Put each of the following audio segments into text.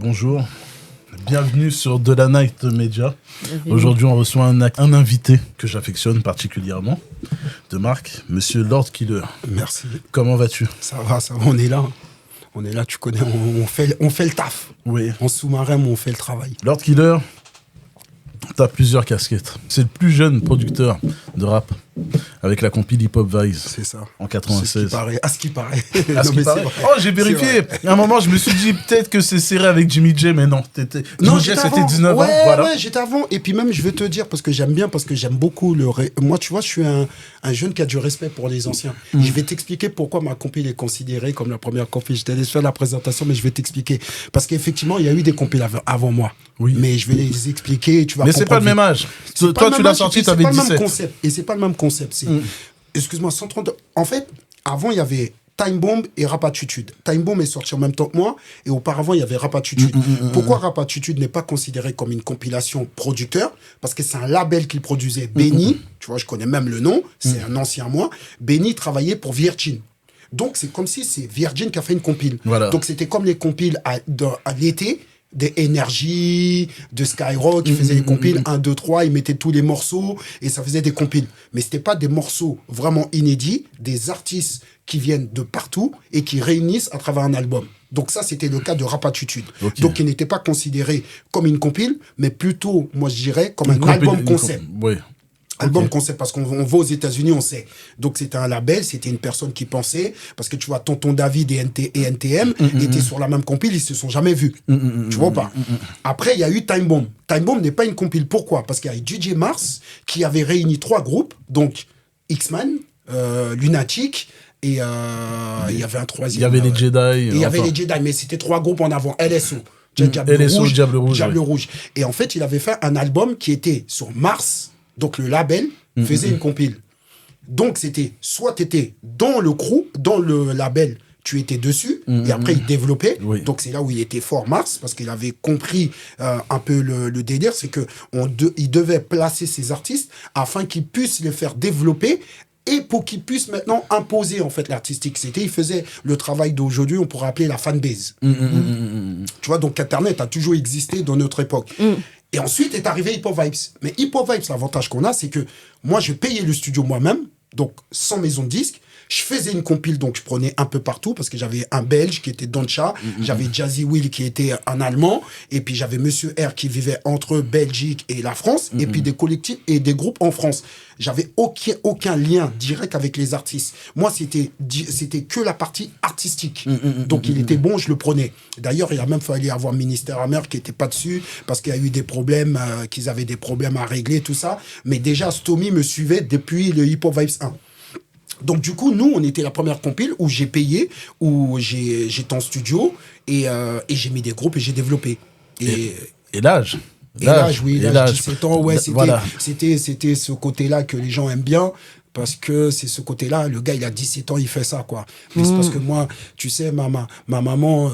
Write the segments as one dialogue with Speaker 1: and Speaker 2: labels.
Speaker 1: bonjour. Bienvenue sur De La Night Media. Aujourd'hui, on reçoit un invité que j'affectionne particulièrement, de marque, Monsieur Lord Killer.
Speaker 2: Merci.
Speaker 1: Comment vas-tu?
Speaker 2: Ça va, on est là. On est là, tu connais, on fait le taf.
Speaker 1: Oui.
Speaker 2: En sous-marin, on fait le travail.
Speaker 1: Lord Killer, t'as plusieurs casquettes. C'est le plus jeune producteur de rap avec la compil Hip Hop Vibes.
Speaker 2: C'est ça.
Speaker 1: En 96.
Speaker 2: À ce qui paraît.
Speaker 1: À ce qui paraît. Oh, j'ai vérifié. À un moment, je me suis dit peut-être que c'est serré avec Jimmy J, mais non.
Speaker 2: Non,
Speaker 1: Jimmy J, c'était
Speaker 2: avant.
Speaker 1: 19 ans.
Speaker 2: Ouais,
Speaker 1: Voilà.
Speaker 2: ouais, j'étais avant. Et puis même, je veux te dire, parce que j'aime beaucoup Moi, tu vois, je suis un jeune qui a du respect pour les anciens. Je vais t'expliquer pourquoi ma compil est considérée comme la première compil. Je t'ai laissé faire la présentation, mais je vais t'expliquer. Parce qu'effectivement, il y a eu des compiles avant moi.
Speaker 1: Oui.
Speaker 2: Mais je vais les expliquer et tu vas
Speaker 1: Mais c'est pas le même âge. Toi, tu l'as sorti, tu avais 17.
Speaker 2: Et c'est pas le même concept. Excuse-moi, 130. En fait, avant, il y avait Time Bomb et Rapatitude. Time Bomb est sorti en même temps que moi, et auparavant, il y avait Rapatitude. Pourquoi Rapatitude n'est pas considéré comme une compilation producteur? Parce que c'est un label qu'il produisait. Benny, tu vois, je connais même le nom, c'est un ancien moi. Benny travaillait pour Virgin. Donc, c'est comme si c'est Virgin qui a fait une compile.
Speaker 1: Voilà.
Speaker 2: Donc, c'était comme les compiles à l'été, des Energy, de Skyrock, ils faisaient des compiles 1, 2, 3, ils mettaient tous les morceaux et ça faisait des compiles. Mais c'était pas des morceaux vraiment inédits, des artistes qui viennent de partout et qui réunissent à travers un album. Donc ça, c'était le cas de Rapatitude. Okay. Donc il n'était pas considéré comme une compile, mais plutôt, moi je dirais, comme un album concept.
Speaker 1: Oui.
Speaker 2: Album concept, parce qu'on va aux États-Unis, on sait. Donc c'était un label, c'était une personne qui pensait, parce que tu vois, Tonton David et NTM étaient sur la même compile, ils se sont jamais vus. Tu vois pas? Après, il y a eu Time Bomb. Time Bomb n'est pas une compile. Pourquoi? Parce qu'il y a eu DJ Mars qui avait réuni 3 groupes, donc X-Man, Lunatic, et il y avait un troisième.
Speaker 1: Il y avait les Jedi.
Speaker 2: Il y avait les Jedi, mais c'était 3 groupes en avant. LSO.
Speaker 1: Diable
Speaker 2: Rouge. Et en fait, il avait fait un album qui était sur Mars. Donc le label faisait une compile. Donc c'était soit tu étais dans le crew, dans le label, tu étais dessus, et après il développait. Oui. Donc c'est là où il était fort Mars, parce qu'il avait compris un peu le délire, c'est que il devait placer ses artistes afin qu'ils puissent les faire développer et pour qu'ils puissent maintenant imposer en fait l'artistique. Il faisait le travail d'aujourd'hui, on pourrait appeler la fanbase. Tu vois, donc Internet a toujours existé dans notre époque. Et ensuite est arrivé Hip Hop Vibes. Mais Hip Hop Vibes, l'avantage qu'on a, c'est que moi, je payais le studio moi-même, donc sans maison de disque. Je faisais une compile, donc je prenais un peu partout, parce que j'avais un Belge qui était Doncha, j'avais Jazzy Will qui était un Allemand, et puis j'avais Monsieur R qui vivait entre Belgique et la France, et puis des collectifs et des groupes en France. J'avais aucun lien direct avec les artistes. Moi, c'était que la partie artistique. Donc, il était bon, je le prenais. D'ailleurs, il a même fallu avoir Ministère Amer qui n'était pas dessus parce qu'il y a eu des problèmes, qu'ils avaient des problèmes à régler, tout ça. Mais déjà, Stomy me suivait depuis le Hip Hop Vibes 1. Donc, du coup, nous, on était la première compile où j'ai payé, où j'étais en studio et j'ai mis des groupes et j'ai développé.
Speaker 1: Et l'âge?
Speaker 2: L'âge, 17 ans, ouais, c'était ce côté-là que les gens aiment bien, parce que c'est ce côté-là, le gars, il a 17 ans, il fait ça, quoi. Mais c'est parce que moi, tu sais, ma maman,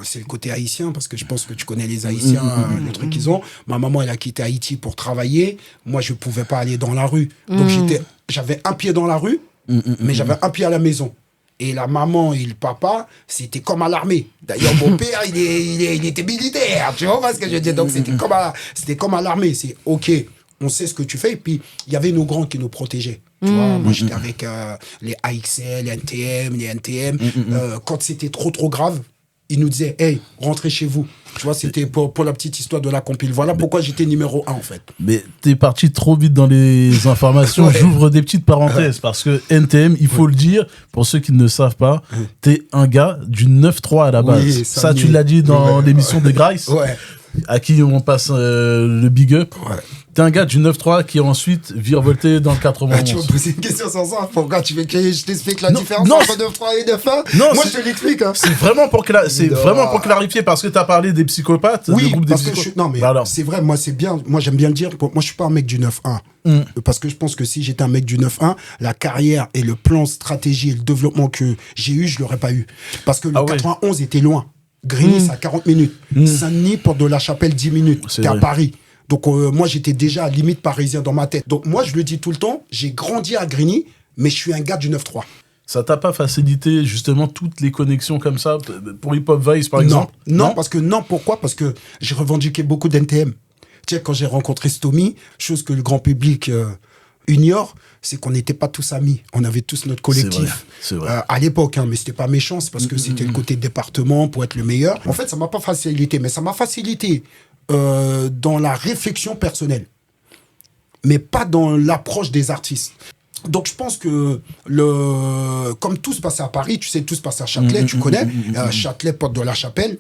Speaker 2: c'est le côté haïtien, parce que je pense que tu connais les Haïtiens, le truc qu'ils ont. Ma maman, elle a quitté Haïti pour travailler. Moi, je pouvais pas aller dans la rue. Donc, j'avais un pied dans la rue, mais j'avais un pied à la maison. Et la maman et le papa, c'était comme à l'armée. D'ailleurs, mon père, il était militaire, tu vois ce que je veux dire. Donc, c'était comme à l'armée. C'est OK, on sait ce que tu fais. Et puis, il y avait nos grands qui nous protégeaient. Tu vois, moi, j'étais avec les AXL, les NTM. Quand c'était trop grave, ils nous disaient, hey, rentrez chez vous. Tu vois, c'était pour la petite histoire de la compile. Voilà pourquoi j'étais numéro 1, en fait.
Speaker 1: Mais t'es parti trop vite dans les informations. Ouais. J'ouvre des petites parenthèses parce que NTM, il faut le dire, pour ceux qui ne le savent pas, t'es un gars du 9-3 à la base. Oui, ça tu l'as dit dans l'émission de Grice, à qui on passe le big up. Ouais. T'es un gars du 9-3 qui ensuite virevolté dans le 91.
Speaker 2: Tu vas poser une question sans ça. Pourquoi tu veux que je t'explique la différence entre 9-3 et 9-1?
Speaker 1: Non,
Speaker 2: moi, je te l'explique. Hein.
Speaker 1: C'est vraiment pour clarifier parce que t'as parlé des psychopathes.
Speaker 2: Oui,
Speaker 1: le groupe
Speaker 2: parce
Speaker 1: des
Speaker 2: que non, mais c'est vrai, moi, c'est bien. Moi, j'aime bien le dire. Moi, je suis pas un mec du 9-1. Parce que je pense que si j'étais un mec du 9-1, la carrière et le plan stratégie et le développement que j'ai eu, je l'aurais pas eu. Parce que le 91 était loin. Grigny, c'est à 40 minutes. Saint-Denis, Porte de la Chapelle, 10 minutes. T'es à Paris. Donc, moi, j'étais déjà à limite parisien dans ma tête. Donc, moi, je le dis tout le temps, j'ai grandi à Grigny, mais je suis un gars du 9-3.
Speaker 1: Ça t'a pas facilité justement toutes les connexions comme ça pour Hip Hop Vice par exemple?
Speaker 2: Non, pourquoi? Parce que j'ai revendiqué beaucoup d'NTM. Tu sais, quand j'ai rencontré Stomy, chose que le grand public ignore, c'est qu'on n'était pas tous amis. On avait tous notre collectif.
Speaker 1: C'est vrai.
Speaker 2: À l'époque, hein, mais c'était pas méchant, c'est parce que c'était le côté département pour être le meilleur. En fait, ça m'a pas facilité, mais ça m'a facilité dans la réflexion personnelle, mais pas dans l'approche des artistes. Donc je pense que comme tout se passait à Paris, tu sais, tout se passait à Châtelet, tu connais, Châtelet, porte de la Chapelle,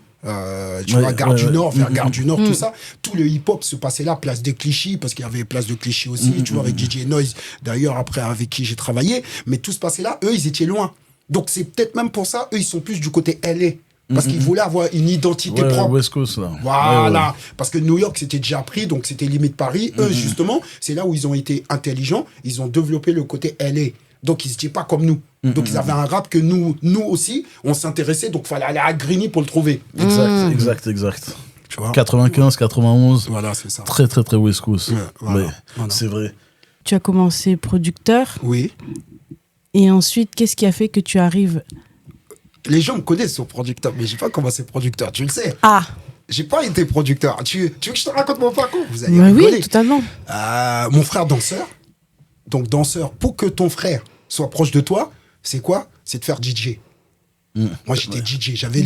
Speaker 2: tu vois, Gare du Nord, vers Gare du Nord, tout ça. Tout le hip-hop se passait là, place des Clichy, parce qu'il y avait place de Clichy aussi, tu vois, avec DJ Noise, d'ailleurs, après, avec qui j'ai travaillé. Mais tout se passait là, eux, ils étaient loin. Donc c'est peut-être même pour ça, eux, ils sont plus du côté LA. Parce qu'ils voulaient avoir une identité propre.
Speaker 1: West Coast, là.
Speaker 2: Voilà. Parce que New York, c'était déjà pris, donc c'était limite Paris. Eux, justement, c'est là où ils ont été intelligents. Ils ont développé le côté LA. Donc, ils n'étaient pas comme nous. Donc, ils avaient un rap que nous aussi, on s'intéressait. Donc, il fallait aller à Grigny pour le trouver.
Speaker 1: Exact.
Speaker 2: Tu vois
Speaker 1: 95, 91.
Speaker 2: Voilà, c'est ça.
Speaker 1: Très West Coast.
Speaker 2: Voilà.
Speaker 1: C'est vrai.
Speaker 3: Tu as commencé producteur.
Speaker 2: Oui.
Speaker 3: Et ensuite, qu'est-ce qui a fait que tu arrives...
Speaker 2: Les gens me connaissent sur producteur, mais j'ai pas commencé producteur, tu le sais.
Speaker 3: Ah.
Speaker 2: J'ai pas été producteur. Tu veux que je te raconte mon parcours? Vous allez
Speaker 3: rigoler. Oui, totalement.
Speaker 2: Mon frère danseur. Donc danseur, pour que ton frère soit proche de toi, c'est quoi? C'est de faire DJ. Moi, j'étais DJ. J'avais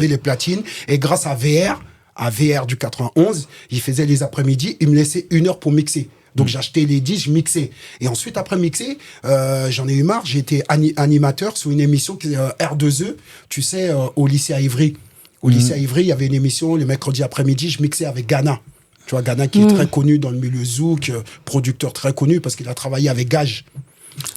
Speaker 2: les platines. Et grâce à VR du 91, il faisait les après-midi, il me laissait 1 heure pour mixer. Donc j'achetais les disques, je mixais. Et ensuite, après mixer, j'en ai eu marre. J'ai été animateur sur une émission qui R2E, tu sais, au lycée à Ivry. Au lycée à Ivry, il y avait une émission le mercredi après-midi, je mixais avec Ghana. Tu vois, Ghana qui est très connu dans le milieu zouk, producteur très connu parce qu'il a travaillé avec Gage.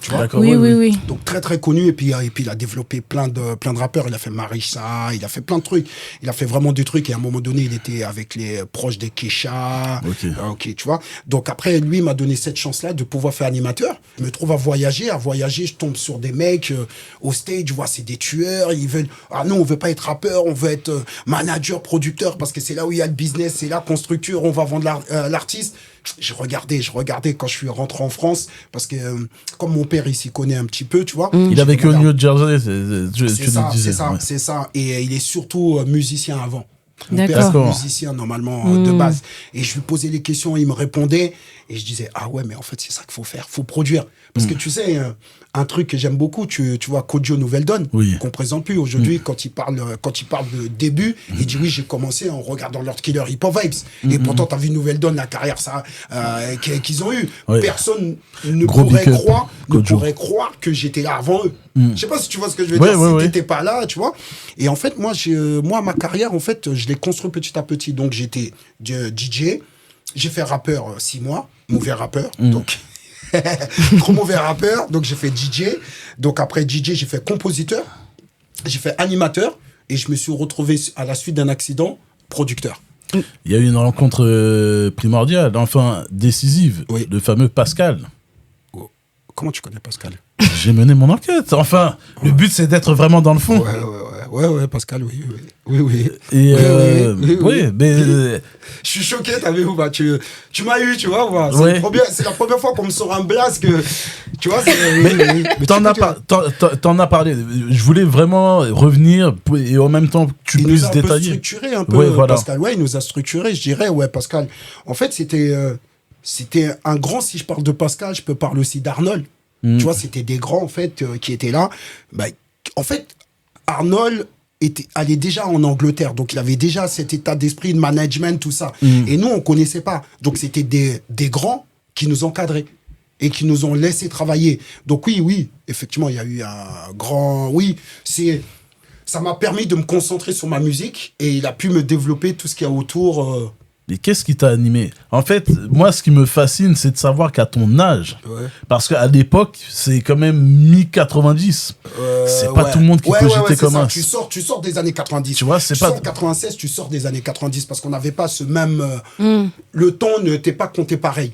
Speaker 2: Tu vois?
Speaker 3: Oui.
Speaker 2: Donc très connu, et puis il a développé plein de rappeurs. Il a fait Marissa, il a fait plein de trucs. Il a fait vraiment des trucs, et à un moment donné, il était avec les proches des Kesha. Ok, tu vois. Donc après, lui, il m'a donné cette chance-là de pouvoir faire animateur. Je me trouve à voyager, je tombe sur des mecs au stage, tu vois, c'est des tueurs, ils veulent, non, on veut pas être rappeur, on veut être manager, producteur, parce que c'est là où il y a le business, c'est là qu'on structure, on va vendre l'artiste. Je regardais quand je suis rentré en France, parce que comme mon père il s'y connaît un petit peu, tu vois.
Speaker 1: Il a vécu au New Jersey, tu le disais.
Speaker 2: C'est ça. Et il est surtout musicien avant. Mon
Speaker 3: D'accord.
Speaker 2: père est musicien normalement de base. Et je lui posais les questions, il me répondait. Et je disais, ah ouais, mais en fait, c'est ça qu'il faut faire. Faut produire. Parce que tu sais, un truc que j'aime beaucoup, tu vois, Kodjo Nouvelle Donne, qu'on présente plus aujourd'hui, quand il parle de début, il dit oui, j'ai commencé en regardant Lord Killer Hip Hop Vibes. Et pourtant, t'as vu Nouvelle Donne, la carrière qu'ils ont eu. Personne ne pourrait croire que j'étais là avant eux. Je sais pas si tu vois ce que je veux dire. Si t'étais pas là, tu vois. Et en fait, moi, ma carrière, en fait, je l'ai construit petit à petit. Donc, j'étais DJ. J'ai fait rappeur 6 mois, mauvais rappeur. Donc, trop mauvais rappeur. Donc, j'ai fait DJ. Donc, après DJ, j'ai fait compositeur. J'ai fait animateur. Et je me suis retrouvé, à la suite d'un accident, producteur.
Speaker 1: Il y a eu une rencontre primordiale, enfin décisive, le fameux Pascal.
Speaker 2: Comment tu connais Pascal?
Speaker 1: J'ai mené mon enquête. Enfin, le but, c'est d'être vraiment dans le fond.
Speaker 2: Ouais, Pascal, oui.
Speaker 1: Et mais...
Speaker 2: Je suis choqué, t'as vu, tu m'as eu, tu vois. C'est la première fois qu'on me sort un blast que... Tu vois,
Speaker 1: mais t'en as parlé. Je voulais vraiment revenir et en même temps que tu puisses détailler.
Speaker 2: Il nous a structuré un peu, Pascal. Ouais, il nous a structuré, je dirais, Pascal. En fait, c'était un grand, si je parle de Pascal, je peux parler aussi d'Arnold. Tu vois, c'était des grands, en fait, qui étaient là. En fait, Arnold allait déjà en Angleterre, donc il avait déjà cet état d'esprit de management, tout ça. Et nous, on connaissait pas. Donc, c'était des grands qui nous encadraient et qui nous ont laissé travailler. Donc, oui, effectivement, il y a eu un grand... Oui, ça m'a permis de me concentrer sur ma musique et il a pu me développer tout ce qu'il y a autour...
Speaker 1: Mais qu'est-ce qui t'a animé? En fait, moi, ce qui me fascine, c'est de savoir qu'à ton âge, parce qu'à l'époque, c'est quand même mi-90. C'est pas tout le monde qui peut jeter comme un.
Speaker 2: Tu sors des années 90.
Speaker 1: Tu vois, c'est pas...
Speaker 2: sors 96, tu sors des années 90, parce qu'on n'avait pas ce même... Le temps n'était pas compté pareil.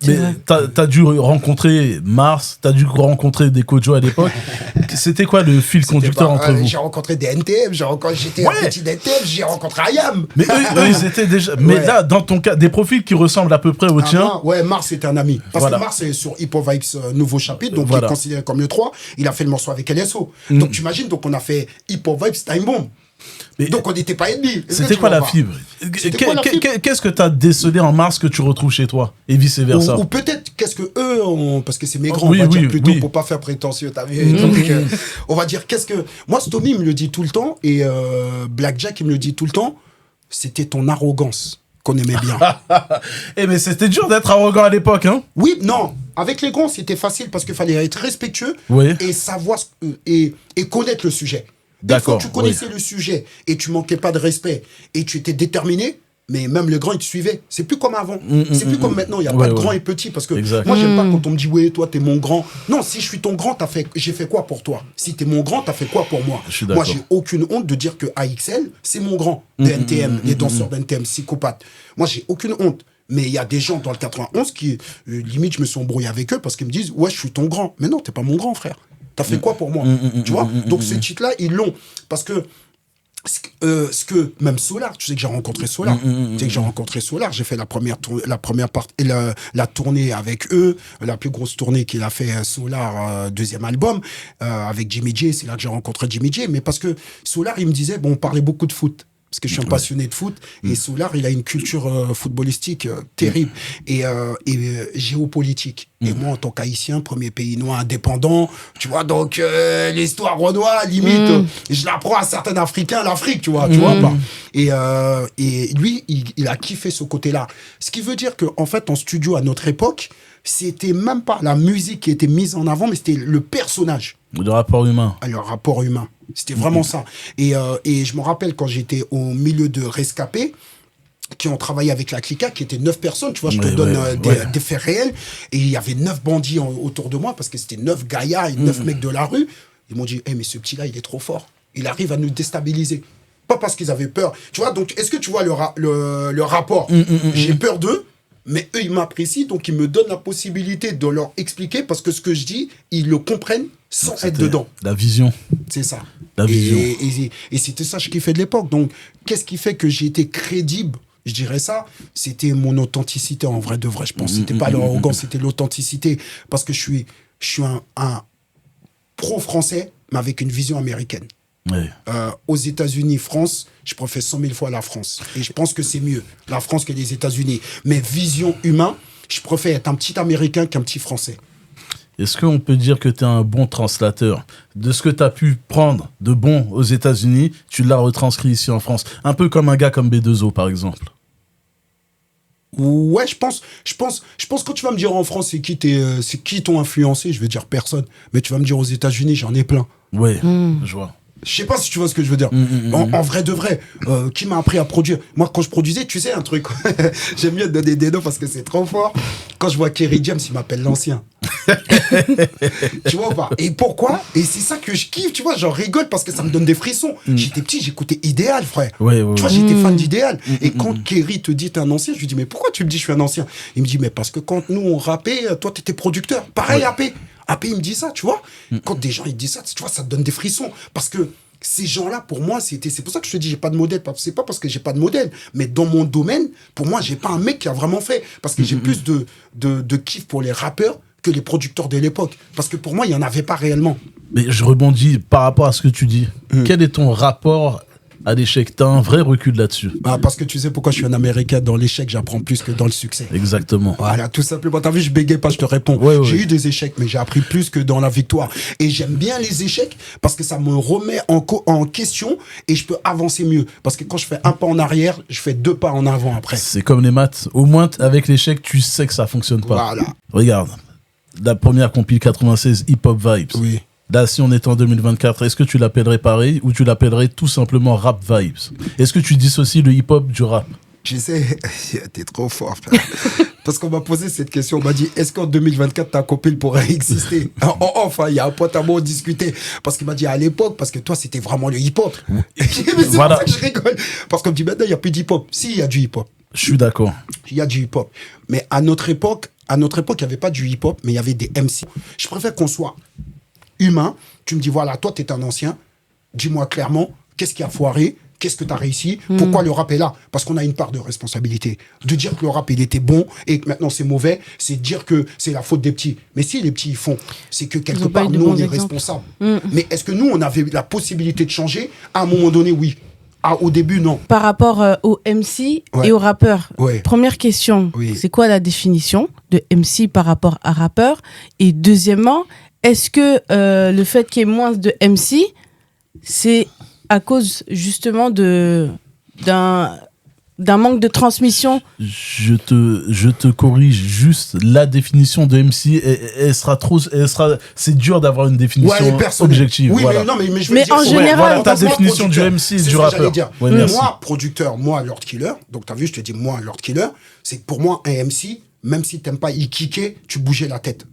Speaker 1: Mais t'as dû rencontrer Mars, t'as dû rencontrer des Kojo à l'époque. C'était quoi le fil conducteur entre vous?
Speaker 2: J'ai rencontré des NTM, j'étais un petit NTM, j'ai rencontré Ayam.
Speaker 1: Mais eux, ils étaient déjà. Mais là, dans ton cas, des profils qui ressemblent à peu près au tien.
Speaker 2: Ouais, Mars était un ami. Parce que Mars est sur Hip Hop Vibes nouveau chapitre, donc il est considéré comme le 3. Il a fait le morceau avec LSO. Donc tu imagines, donc on a fait Hip Hop Vibes Time Bomb. Mais donc on n'était pas ennemis.
Speaker 1: C'était quoi la fibre? Qu'est-ce que tu as décelé en Mars que tu retrouves chez toi et vice versa?
Speaker 2: Ou peut-être qu'est-ce que eux ont, parce que c'est mes grands, on va dire plutôt pour pas faire prétentieux, t'as vu. Donc, on va dire qu'est-ce que moi Stomy me le dit tout le temps et Blackjack il me le dit tout le temps. C'était ton arrogance qu'on aimait bien.
Speaker 1: Mais c'était dur d'être arrogant à l'époque, hein?
Speaker 2: Oui, non. Avec les grands c'était facile parce qu'il fallait être respectueux et savoir et connaître le sujet. D'accord. Une fois que tu connaissais le sujet et tu manquais pas de respect et tu étais déterminé, mais même le grand il te suivait. C'est plus comme avant. C'est plus comme maintenant. Il y a pas de grand et petit parce que moi j'aime pas quand on me dit ouais toi t'es mon grand. Non, si je suis ton grand j'ai fait quoi pour toi? Si t'es mon grand t'as fait quoi pour moi? Moi j'ai aucune honte de dire que AXL c'est mon grand de NTM, les danseurs d'NTM psychopathes. Moi j'ai aucune honte. Mais il y a des gens dans le 91 qui limite je me suis embrouillé avec eux parce qu'ils me disent ouais je suis ton grand. Mais non t'es pas mon grand frère. T'as fait quoi pour moi? Tu vois? Donc ce titre-là, ils l'ont. Parce que même Solar, tu sais que j'ai rencontré Solar. Tu sais que j'ai rencontré Solar. J'ai fait la première tournée avec eux, la plus grosse tournée qu'il a fait Solar, deuxième album, avec Jimmy J. C'est là que j'ai rencontré Jimmy J. Mais parce que Solar, il me disait, bon, on parlait beaucoup de foot. Parce que je suis un passionné de foot. Et Solar, il a une culture footballistique terrible et géopolitique. Et moi, en tant qu'Haïtien, premier pays noir indépendant, tu vois, donc l'histoire renois, limite, je l'apprends à certains Africains, l'Afrique, tu vois pas. Et lui, il a kiffé ce côté-là. Ce qui veut dire qu'en fait, en studio, à notre époque, c'était même pas la musique qui était mise en avant, mais c'était le personnage.
Speaker 1: Le rapport humain.
Speaker 2: Le rapport humain. C'était vraiment ça. Et je me rappelle quand j'étais au milieu de Rescapés, qui ont travaillé avec la Clica, qui étaient 9 personnes, tu vois, je te donne des faits réels. Et il y avait 9 bandits autour de moi, parce que c'était 9 gaillards et 9 mecs de la rue. Ils m'ont dit, mais ce petit-là, il est trop fort. Il arrive à nous déstabiliser. Pas parce qu'ils avaient peur. Tu vois, donc, est-ce que tu vois le rapport? J'ai peur d'eux. Mais eux, ils m'apprécient, donc ils me donnent la possibilité de leur expliquer, parce que ce que je dis, ils le comprennent sans être dedans.
Speaker 1: La vision.
Speaker 2: C'est ça.
Speaker 1: La vision.
Speaker 2: Et c'était ça que je kiffais de l'époque. Donc, qu'est-ce qui fait que j'ai été crédible? Je dirais ça, c'était mon authenticité en vrai de vrai, je pense. C'était pas l'arrogance, c'était l'authenticité. Parce que je suis un pro-français, mais avec une vision américaine.
Speaker 1: Ouais.
Speaker 2: Aux États-Unis, France, je préfère 100 000 fois la France. Et je pense que c'est mieux, la France que les États-Unis. Mais vision humaine, je préfère être un petit Américain qu'un petit Français.
Speaker 1: Est-ce qu'on peut dire que tu es un bon translateur? De ce que tu as pu prendre de bon aux États-Unis, tu l'as retranscrit ici en France. Un peu comme un gars comme B2O, par exemple.
Speaker 2: Ouais, je pense quand tu vas me dire en France, c'est qui t'ont influencé, je vais dire personne. Mais tu vas me dire aux États-Unis, j'en ai plein.
Speaker 1: Ouais, je vois.
Speaker 2: Je sais pas si tu vois ce que je veux dire. En vrai de vrai, qui m'a appris à produire? Moi, quand je produisais, tu sais un truc. J'aime mieux donner des noms parce que c'est trop fort. Quand je vois Kerry James, il m'appelle l'ancien. Tu vois ou pas? Et pourquoi? Et c'est ça que je kiffe, tu vois. J'en rigole parce que ça me donne des frissons. J'étais petit, j'écoutais Idéal, frère. Tu vois, j'étais fan d'Idéal. Et quand Kerry te dit t'es un ancien, je lui dis mais pourquoi tu me dis je suis un ancien? Il me dit mais parce que quand nous on rappait, toi t'étais producteur. Pareil, AP, il me dit ça, tu vois. Quand des gens ils disent ça, tu vois, ça te donne des frissons. Parce que ces gens-là, pour moi, c'est pour ça que je te dis, j'ai pas de modèle. C'est pas parce que j'ai pas de modèle, mais dans mon domaine, pour moi, j'ai pas un mec qui a vraiment fait. Parce que j'ai plus de kiff pour les rappeurs que les producteurs de l'époque. Parce que pour moi, il y en avait pas réellement.
Speaker 1: Mais je rebondis par rapport à ce que tu dis. Quel est ton rapport à l'échec? T'as un vrai recul là-dessus.
Speaker 2: Parce que tu sais pourquoi je suis un Américain. Dans l'échec, j'apprends plus que dans le succès.
Speaker 1: Exactement.
Speaker 2: Voilà, tout simplement. T'as vu, je bégaye pas, je te réponds. J'ai eu des échecs, mais j'ai appris plus que dans la victoire. Et j'aime bien les échecs parce que ça me remet en question et je peux avancer mieux. Parce que quand je fais un pas en arrière, je fais 2 pas en avant après.
Speaker 1: C'est comme les maths. Au moins, avec l'échec, tu sais que ça fonctionne pas.
Speaker 2: Voilà.
Speaker 1: Regarde, la première compile 96 Hip Hop Vibes.
Speaker 2: Oui.
Speaker 1: Là, si on était en 2024, est-ce que tu l'appellerais pareil ou tu l'appellerais tout simplement Rap Vibes? Est-ce que tu dissocies le hip-hop du rap?
Speaker 2: Tu sais, t'es trop fort, frère. Parce qu'on m'a posé cette question, on m'a dit, est-ce qu'en 2024, ta compile pourrait exister? Enfin, il y a un pote à moi, on discutait. Parce qu'il m'a dit, à l'époque, parce que toi, c'était vraiment le hip-hop. Mais c'est pour ça que je rigole. Parce qu'on me dit, maintenant, il n'y a plus d'hip-hop. Si, il y a du hip-hop.
Speaker 1: Je suis d'accord.
Speaker 2: Il y a du hip-hop. Mais à notre époque, À notre époque, il n'y avait pas du hip-hop, mais il y avait des MC. Je préfère qu'on soit humain. Tu me dis, voilà, toi, tu es un ancien. Dis-moi clairement, qu'est-ce qui a foiré? Qu'est-ce que tu as réussi? Pourquoi le rap est là? Parce qu'on a une part de responsabilité. De dire que le rap, il était bon et que maintenant c'est mauvais, c'est dire que c'est la faute des petits. Mais si les petits, ils font, c'est que quelque part, nous, on est responsables. Mais est-ce que nous, on avait la possibilité de changer? À un moment donné, oui. Au début, non.
Speaker 3: Par rapport aux MC et aux rappeurs, première question, c'est quoi la définition de MC par rapport à rappeur? Et deuxièmement, est-ce que le fait qu'il y ait moins de MC, c'est à cause justement d'un manque de transmission?
Speaker 1: Je te corrige juste, la définition de MC, c'est dur d'avoir une définition objective.
Speaker 2: Oui,
Speaker 1: voilà.
Speaker 2: mais je veux dire,
Speaker 3: en général,
Speaker 1: voilà ta définition du MC et du rappeur.
Speaker 2: Moi, producteur, moi, Lord Killer, donc t'as vu, je te dis, moi, Lord Killer, c'est que pour moi, un MC, même si t'aimes pas il kicker, tu bougeais la tête.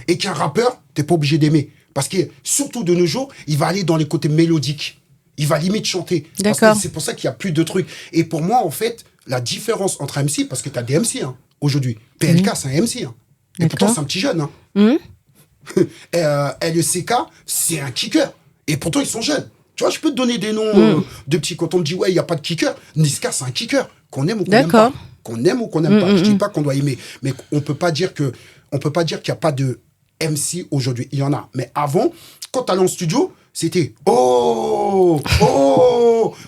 Speaker 2: Et qu'un rappeur, t'es pas obligé d'aimer. Parce que, surtout de nos jours, il va aller dans les côtés mélodiques. Il va limite chanter.
Speaker 3: D'accord.
Speaker 2: C'est pour ça qu'il y a plus de trucs. Et pour moi, en fait, la différence entre un MC, parce que tu as des MC aujourd'hui. PLK, c'est un MC. Et pourtant, c'est un petit jeune. LECK, c'est un kicker. Et pourtant, ils sont jeunes. Tu vois, je peux te donner des noms de petits. Quand on me dit, ouais, il n'y a pas de kicker, Niska, c'est un kicker. Qu'on aime ou qu'on n'aime pas. Qu'on aime ou qu'on n'aime pas. Je dis pas qu'on doit aimer. Mais on peut pas dire qu'il n'y a pas de MC aujourd'hui. Il y en a. Mais avant, quand tu allais en studio, c'était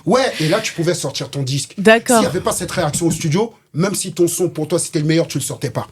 Speaker 2: ouais, et là tu pouvais sortir ton disque.
Speaker 3: D'accord.
Speaker 2: S'il n'y avait pas cette réaction au studio, même si ton son pour toi c'était le meilleur, tu le sortais pas.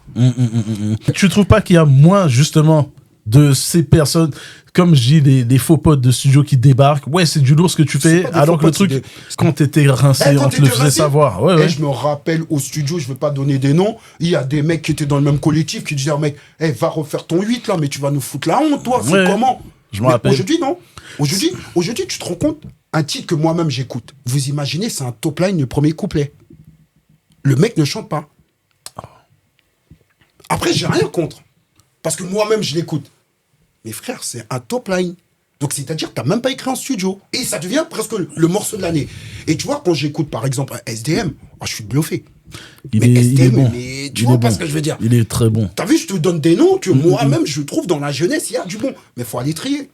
Speaker 1: Tu trouves pas qu'il y a moins justement de ces personnes, comme je dis, les faux potes de studio qui débarquent? Ouais, c'est du lourd ce que tu fais, alors que le truc, quand t'étais rincé, on te le faisait savoir.
Speaker 2: Et je me rappelle au studio, je veux pas donner des noms, il y a des mecs qui étaient dans le même collectif qui disaient, mec, va refaire ton 8 là, mais tu vas nous foutre la honte, toi, c'est comment?
Speaker 1: Je me rappelle.
Speaker 2: Aujourd'hui, non. Aujourd'hui, tu te rends compte, un titre que moi-même j'écoute. Vous imaginez, c'est un top line, le premier couplet. Le mec ne chante pas. Après, j'ai rien contre. Parce que moi-même, je l'écoute. Mais frère, c'est un top line. Donc, c'est-à-dire que tu n'as même pas écrit en studio. Et ça devient presque le morceau de l'année. Et tu vois, quand j'écoute, par exemple, un SDM, je suis bluffé.
Speaker 1: Il est bon.
Speaker 2: Mais tu vois pas ce que je veux dire.
Speaker 1: Il est très bon.
Speaker 2: T'as vu, je te donne des noms que moi-même, je trouve dans la jeunesse, il y a du bon. Mais il faut aller trier.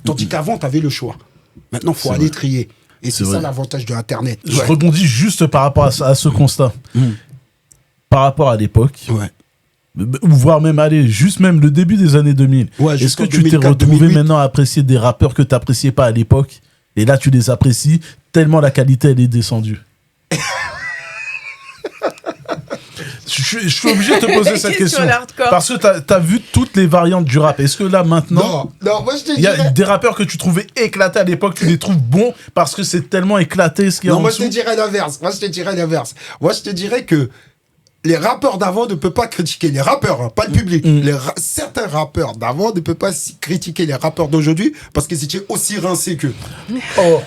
Speaker 2: Tandis qu'avant, tu avais le choix. Maintenant, il faut aller trier. Et c'est ça l'avantage de Internet.
Speaker 1: Je rebondis juste par rapport à ce constat. Par rapport à l'époque, voire même, juste même le début des années 2000. Est-ce que tu t'es retrouvé maintenant à apprécier des rappeurs que tu n'appréciais pas à l'époque? Et là, tu les apprécies tellement la qualité, elle est descendue. Je suis obligé de te poser cette question. Parce que t'as vu toutes les variantes du rap. Est-ce que là, maintenant, il y a des rappeurs que tu trouvais éclatés à l'époque, tu les trouves bons parce que c'est tellement éclaté ce qu'il y a en dessous?
Speaker 2: Moi, je te dirais que les rappeurs d'avant ne peuvent pas critiquer les rappeurs, pas le public. Certains rappeurs d'avant ne peuvent pas critiquer les rappeurs d'aujourd'hui parce qu'ils étaient aussi rincés qu'eux. Non,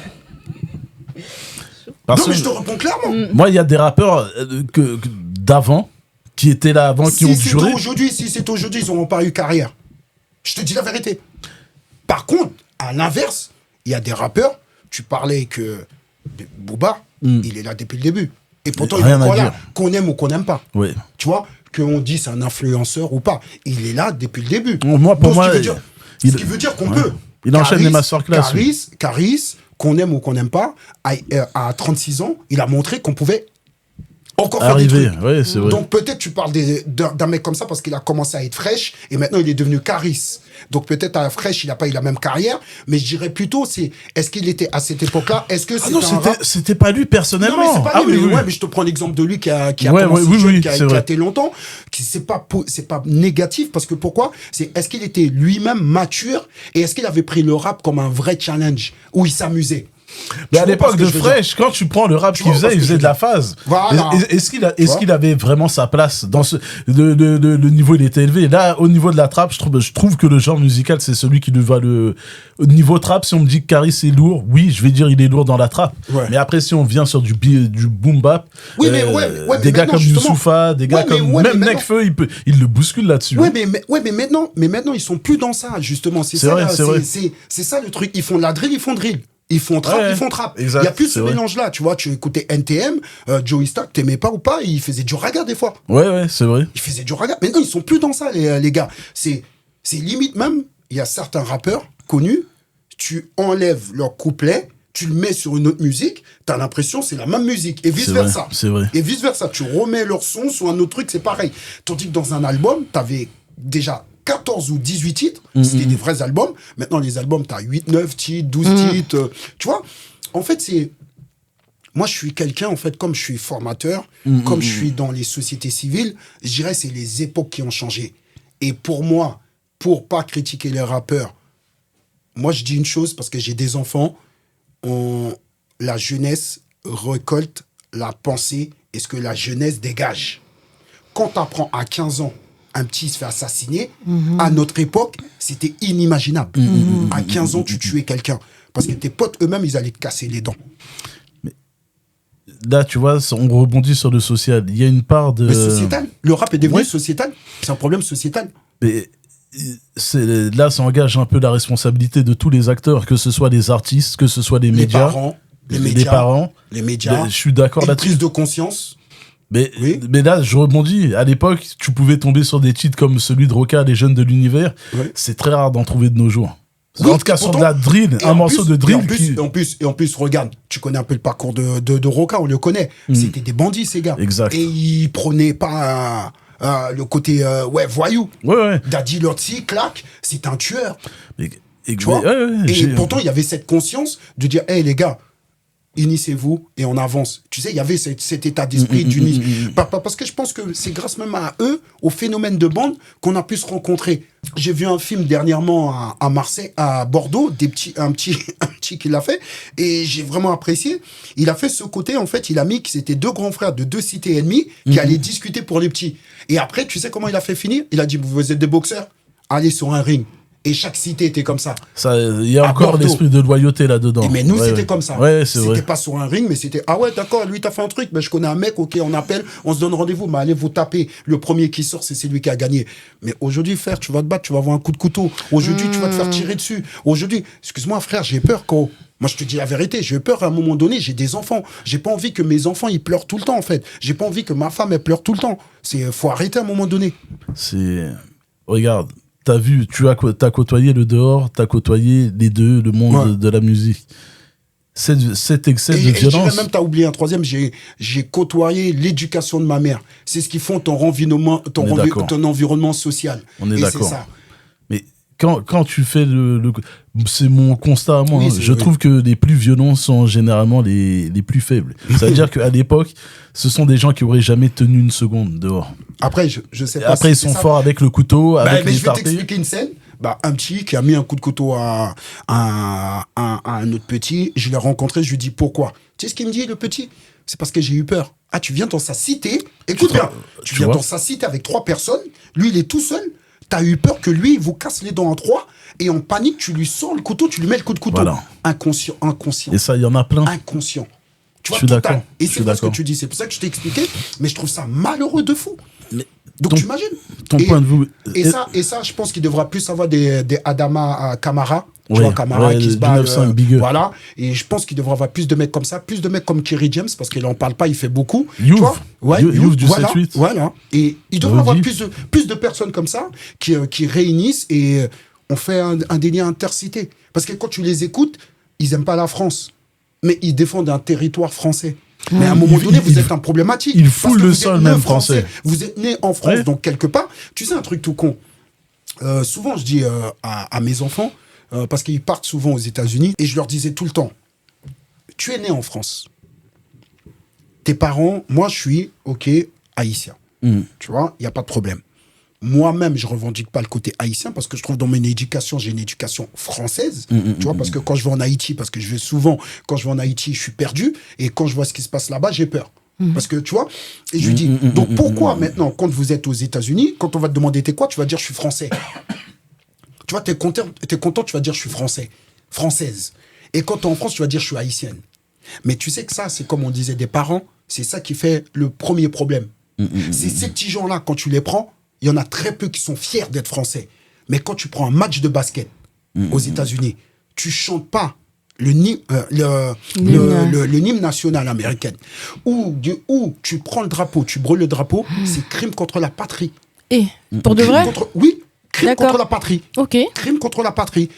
Speaker 2: mais je te réponds clairement.
Speaker 1: Moi, il y a des rappeurs d'avant qui étaient là avant, qui ont duré.
Speaker 2: Si c'est aujourd'hui, ils n'auront pas eu carrière. Je te dis la vérité. Par contre, à l'inverse, il y a des rappeurs, tu parlais que Booba, il est là depuis le début. Et pourtant, il est encore là, qu'on aime ou qu'on n'aime pas.
Speaker 1: Oui.
Speaker 2: Tu vois, qu'on dit c'est un influenceur ou pas. Il est là depuis le début.
Speaker 1: Moi, pour moi,
Speaker 2: ce qui veut dire qu'on peut.
Speaker 1: Il enchaîne les masterclass.
Speaker 2: Caris, qu'on aime ou qu'on n'aime pas, à 36 ans, il a montré qu'on pouvait encore faire des trucs.
Speaker 1: Ouais, c'est vrai.
Speaker 2: Donc peut-être tu parles d'un mec comme ça parce qu'il a commencé à être fraîche et maintenant il est devenu Caris. Donc peut-être à fraîche, il n'a pas eu la même carrière, mais je dirais plutôt, est-ce qu'il était à cette époque-là? Est-ce que
Speaker 1: c'était pas lui personnellement?
Speaker 2: Non, mais c'est pas lui, mais je te prends l'exemple de lui qui a commencé jeune, qui a éclaté longtemps. C'est pas négatif parce que pourquoi? Est-ce qu'il était lui-même mature et est-ce qu'il avait pris le rap comme un vrai challenge où il s'amusait?
Speaker 1: Mais à l'époque de Fresh, quand tu prends le rap qu'il faisait, il faisait de la phase.
Speaker 2: Voilà.
Speaker 1: Est-ce qu'il avait vraiment sa place dans le niveau, il était élevé. Là, au niveau de la trap, je trouve que le genre musical, c'est celui qui lui va au niveau trap. Si on me dit que Caris est lourd, oui, je vais dire il est lourd dans la trap. Ouais. Mais après, si on vient sur du boom bap, des gars comme Youssoupha, des gars comme même Nekfeu, il le bouscule là-dessus.
Speaker 2: Mais maintenant, ils sont plus dans ça, justement. C'est ça le truc. Ils font de la drill, ils font drill. Ils font trap, ils font trap. Il n'y a plus ce mélange-là, tu vois. Tu écoutais NTM, Joey Stark, t'aimais pas ou pas, il faisait du raga des fois.
Speaker 1: Ouais, c'est vrai.
Speaker 2: Il faisait du raga. Mais non, ils sont plus dans ça, les gars. C'est limite même, il y a certains rappeurs connus, tu enlèves leur couplet, tu le mets sur une autre musique, t'as l'impression c'est la même musique. Et vice-versa.
Speaker 1: C'est vrai.
Speaker 2: Et vice-versa. Tu remets leur son sur un autre truc, c'est pareil. Tandis que dans un album, t'avais déjà 14 ou 18 titres, c'était des vrais albums. Maintenant, les albums, t'as 8, 9 titres, 12 titres. Tu vois, en fait, c'est... Moi, je suis quelqu'un, en fait, comme je suis formateur, comme je suis dans les sociétés civiles, je dirais c'est les époques qui ont changé. Et pour moi, pour pas critiquer les rappeurs, moi, je dis une chose, parce que j'ai des enfants, la jeunesse récolte la pensée et ce que la jeunesse dégage. Quand t'apprends à 15 ans, un petit se fait assassiner, à notre époque, c'était inimaginable. À 15 ans, tu tuais quelqu'un. Parce que tes potes eux-mêmes, ils allaient te casser les dents.
Speaker 1: Mais là, tu vois, on rebondit sur le social. Il y a une part de...
Speaker 2: Mais sociétal. Le rap est devenu sociétal. C'est un problème sociétal.
Speaker 1: Mais là, ça engage un peu la responsabilité de tous les acteurs, que ce soit les artistes, que ce soit les médias. Les parents.
Speaker 2: Les médias.
Speaker 1: Je suis d'accord là-dessus.
Speaker 2: Prise de conscience.
Speaker 1: Mais là, je rebondis. À l'époque, tu pouvais tomber sur des titres comme celui de Roca, Les Jeunes de l'Univers. Ouais. C'est très rare d'en trouver de nos jours. Oui, en tout cas, sur de la drill, un morceau de drill.
Speaker 2: Et en plus, regarde, tu connais un peu le parcours de Roca, on le connaît. C'était des bandits, ces gars.
Speaker 1: Exact.
Speaker 2: Et ils prenaient pas le côté voyou.
Speaker 1: Ouais.
Speaker 2: Daddy Lotzi, clac, c'est un tueur.
Speaker 1: Tu
Speaker 2: vois et pourtant, il y avait cette conscience de dire, hey, les gars, unissez-vous et on avance. Tu sais, il y avait cet état d'esprit parce que je pense que c'est grâce même à eux, au phénomène de bande, qu'on a pu se rencontrer. J'ai vu un film dernièrement à Marseille, à Bordeaux, un petit qui l'a fait, et j'ai vraiment apprécié. Il a fait ce côté, en fait, il a mis que c'était deux grands frères de deux cités ennemies qui allaient discuter pour les petits. Et après, tu sais comment il a fait finir? Il a dit, vous êtes des boxeurs, allez sur un ring. Et chaque cité était comme ça.
Speaker 1: Il y a encore l'esprit de loyauté là-dedans.
Speaker 2: Mais nous, c'était comme ça.
Speaker 1: Ouais, c'était
Speaker 2: pas sur un ring, mais c'était, ah ouais, d'accord, lui, t'as fait un truc, mais je connais un mec, ok, on appelle, on se donne rendez-vous, mais allez vous taper. Le premier qui sort, c'est celui qui a gagné. Mais aujourd'hui, frère, tu vas te battre, tu vas avoir un coup de couteau. Aujourd'hui, tu vas te faire tirer dessus. Aujourd'hui, excuse-moi, frère, j'ai peur quand... Moi, je te dis la vérité, j'ai peur à un moment donné, j'ai des enfants. J'ai pas envie que mes enfants, ils pleurent tout le temps, en fait. J'ai pas envie que ma femme, elle pleure tout le temps. Faut arrêter à un moment donné.
Speaker 1: Regarde. T'as vu, t'as côtoyé le dehors, t'as côtoyé les deux, le monde de la musique. Cet excès de violence... Et je dirais même,
Speaker 2: t'as oublié un troisième, j'ai côtoyé l'éducation de ma mère. C'est ce qui font ton environnement social.
Speaker 1: On est d'accord. C'est ça. Mais quand tu fais c'est mon constat à moi, je trouve que les plus violents sont généralement les plus faibles. C'est-à-dire qu'à l'époque, ce sont des gens qui auraient jamais tenu une seconde dehors.
Speaker 2: Après, je sais pas.
Speaker 1: Après, ils sont forts avec le couteau, avec les tartés.
Speaker 2: Je vais t'expliquer une scène. Un petit qui a mis un coup de couteau à un autre petit. Je l'ai rencontré, je lui dis pourquoi. Tu sais ce qu'il me dit, le petit? C'est parce que j'ai eu peur. Ah, tu viens dans sa cité. Écoute bien. Tu viens dans sa cité avec 3 personnes. Lui, il est tout seul. T'as eu peur que lui, il vous casse les dents en 3. Et en panique, tu lui sors le couteau, tu lui mets le coup de couteau. Voilà. Inconscient.
Speaker 1: Et ça, il y en a plein.
Speaker 2: Inconscient. Tu vois,
Speaker 1: je suis d'accord.
Speaker 2: Et c'est pas ce que tu dis. C'est pour ça que je t'ai expliqué. Mais je trouve ça malheureux de fou. Donc tu imagines.
Speaker 1: Ton point de vue.
Speaker 2: Et ça, je pense qu'il devra plus avoir des Adama Kamara. Tu vois, Kamara qui se bat. Voilà. Et je pense qu'il devra avoir plus de mecs comme ça, plus de mecs comme Kerry James, parce qu'il n'en parle pas, il fait beaucoup.
Speaker 1: Youf du 7-8.
Speaker 2: Voilà. Et il devrait avoir plus de personnes comme ça qui réunissent et on fait un délire intercité. Parce que quand tu les écoutes, ils n'aiment pas la France. Mais ils défendent un territoire français. Mais à un moment donné, vous êtes un problématique.
Speaker 1: Ils foulent le sol même français.
Speaker 2: Vous êtes né en France, donc quelque part, tu sais un truc tout con. Souvent, je dis à mes enfants, parce qu'ils partent souvent aux États-Unis, et je leur disais tout le temps, tu es né en France. Tes parents, moi je suis, haïtien. Tu vois, il n'y a pas de problème. Moi-même, je revendique pas le côté haïtien parce que je trouve dans mon éducation, j'ai une éducation française. Tu vois, parce que quand je vais en Haïti, parce que je vais souvent, quand je vais en Haïti, je suis perdu. Et quand je vois ce qui se passe là-bas, j'ai peur. Parce que, tu vois, et je lui dis, donc pourquoi maintenant, quand vous êtes aux États-Unis, quand on va te demander t'es quoi, tu vas dire je suis français. Tu vois, t'es content, tu vas dire je suis français, française. Et quand t'es en France, tu vas dire je suis haïtienne. Mais tu sais que ça, c'est comme on disait des parents, c'est ça qui fait le premier problème. C'est ces petits gens-là, quand tu les prends, il y en a très peu qui sont fiers d'être français. Mais quand tu prends un match de basket aux États-Unis, tu chantes pas l'hymne national américain, où tu prends le drapeau, tu brûles le drapeau, c'est crime contre la patrie.
Speaker 3: Et pour de vrai?
Speaker 2: Oui, crime contre la patrie.
Speaker 3: Ok.
Speaker 2: Crime contre la patrie.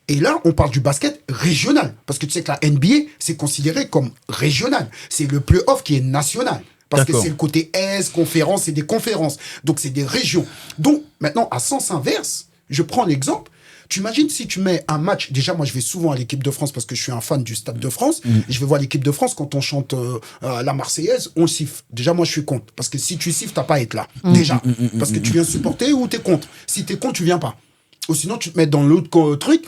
Speaker 2: Et là, on parle du basket régional. Parce que tu sais que la NBA, c'est considéré comme régional. C'est le play-off qui est national. Parce que c'est le côté Est, conférence, c'est des conférences. Donc, c'est des régions. Donc, maintenant, à sens inverse, je prends l'exemple. Tu imagines si tu mets un match... Déjà, moi, je vais souvent à l'équipe de France parce que je suis un fan du Stade de France. Je vais voir l'équipe de France. Quand on chante la Marseillaise, on siffle. Déjà, moi, je suis contre. Parce que si tu siffles, t'as pas à être là. Déjà. Parce que tu viens supporter ou t'es contre. Si t'es contre, tu viens pas. Ou sinon, tu te mets dans l'autre truc.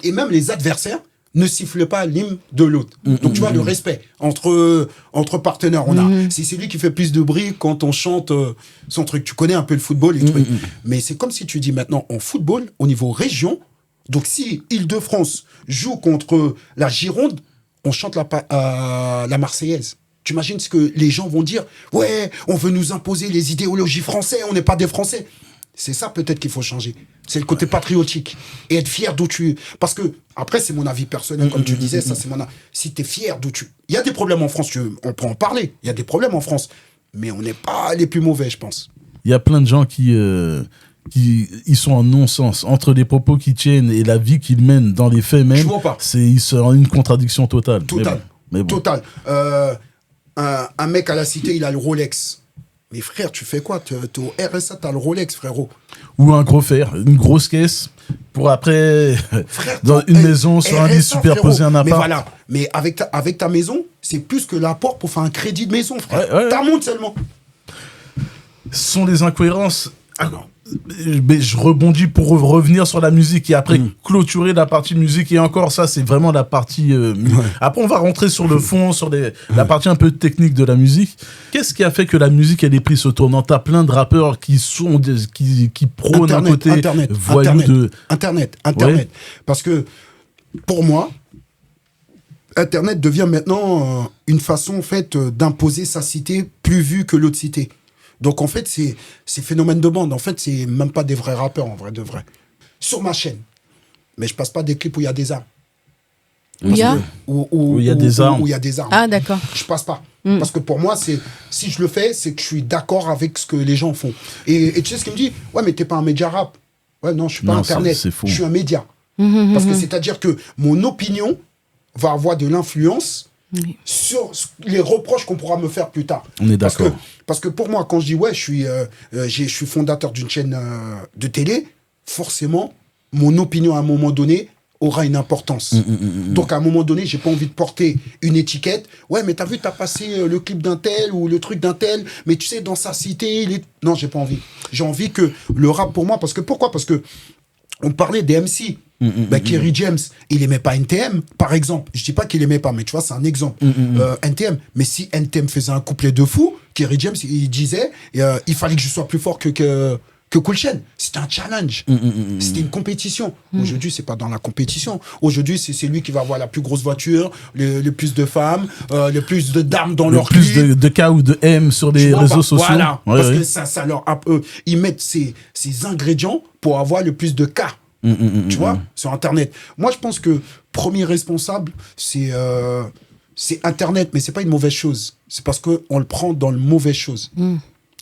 Speaker 2: Et même les adversaires ne sifflent pas l'hymne de l'autre. Donc, tu vois, le respect entre partenaires. C'est celui qui fait plus de bruit quand on chante son truc. Tu connais un peu le football et tout. Mais c'est comme si tu dis maintenant, en football, au niveau région, donc si Île-de-France joue contre la Gironde, on chante la Marseillaise. Tu imagines ce que les gens vont dire? Ouais, on veut nous imposer les idéologies françaises, on n'est pas des Français. C'est ça peut-être qu'il faut changer. C'est le côté patriotique. Et être fier d'où tu... Parce que, après, c'est mon avis personnel, comme tu disais, ça c'est mon avis. Si tu es fier d'où tu... Il y a des problèmes en France, on peut en parler. Il y a des problèmes en France. Mais on n'est pas les plus mauvais, je pense.
Speaker 1: Il y a plein de gens qui ils sont en non-sens. Entre les propos qu'ils tiennent et la vie qu'ils mènent dans les faits même, ils sont une contradiction totale.
Speaker 2: Mais bon. Total. Un mec à la cité, il a le Rolex. Mais frère, tu fais quoi? T'es au RSA, t'as le Rolex, frérot.
Speaker 1: Ou un gros fer, une grosse caisse, pour après, frère, dans une maison, sur un lit superposé, un appart.
Speaker 2: Mais voilà, mais avec ta maison, c'est plus que l'apport pour faire un crédit de maison, frère. T'as monte seulement.
Speaker 1: Ce sont des incohérences. Mais je rebondis pour revenir sur la musique et après clôturer la partie musique. Et encore, ça, c'est vraiment la partie... Après, on va rentrer sur le fond, sur la partie un peu technique de la musique. Qu'est-ce qui a fait que la musique, elle ait pris ce tournant? T'as plein de rappeurs qui prônent un côté voyou de...
Speaker 2: Internet. Parce que, pour moi, Internet devient maintenant une façon, en fait, d'imposer sa cité plus vue que l'autre cité. Donc, en fait, c'est phénomène de bande. En fait, c'est même pas des vrais rappeurs, en vrai de vrai. Sur ma chaîne. Mais je passe pas des clips où il y a des armes.
Speaker 3: Où il y a
Speaker 1: des armes.
Speaker 2: Où il y a des armes.
Speaker 3: Ah, d'accord.
Speaker 2: Je passe pas. Parce que pour moi, si je le fais, c'est que je suis d'accord avec ce que les gens font. Et tu sais ce qu'il me dit? Ouais, mais t'es pas un média rap. Ouais, non, je suis pas Internet.
Speaker 1: C'est faux.
Speaker 2: Je suis un média. Parce que c'est-à-dire que mon opinion va avoir de l'influence sur les reproches qu'on pourra me faire plus tard.
Speaker 1: On est d'accord.
Speaker 2: Parce que pour moi, quand je dis ouais, je suis fondateur d'une chaîne de télé, forcément, mon opinion à un moment donné aura une importance. Donc à un moment donné, j'ai pas envie de porter une étiquette. Ouais, mais t'as vu, t'as passé le clip d'un tel ou le truc d'un tel, mais tu sais, dans sa cité, non, j'ai pas envie. J'ai envie que le rap pour moi, pourquoi? Parce que on parlait des MC. Kerry James, il aimait pas NTM, par exemple. Je dis pas qu'il aimait pas, mais tu vois, c'est un exemple. NTM. Mais si NTM faisait un couplet de fou, Kerry James, il disait, il fallait que je sois plus fort que Cool Chain. C'était un challenge. C'était une compétition. Aujourd'hui, c'est pas dans la compétition. Aujourd'hui, c'est lui qui va avoir la plus grosse voiture, le plus de femmes, le plus d'armes dans leur
Speaker 1: clip. Le plus de K ou de M sur les réseaux sociaux.
Speaker 2: Voilà. Parce que ça leur... ils mettent ces ingrédients pour avoir le plus de K. Tu vois, sur Internet. Moi, je pense que premier responsable, c'est Internet, mais c'est pas une mauvaise chose. C'est parce qu'on le prend dans le mauvais chose.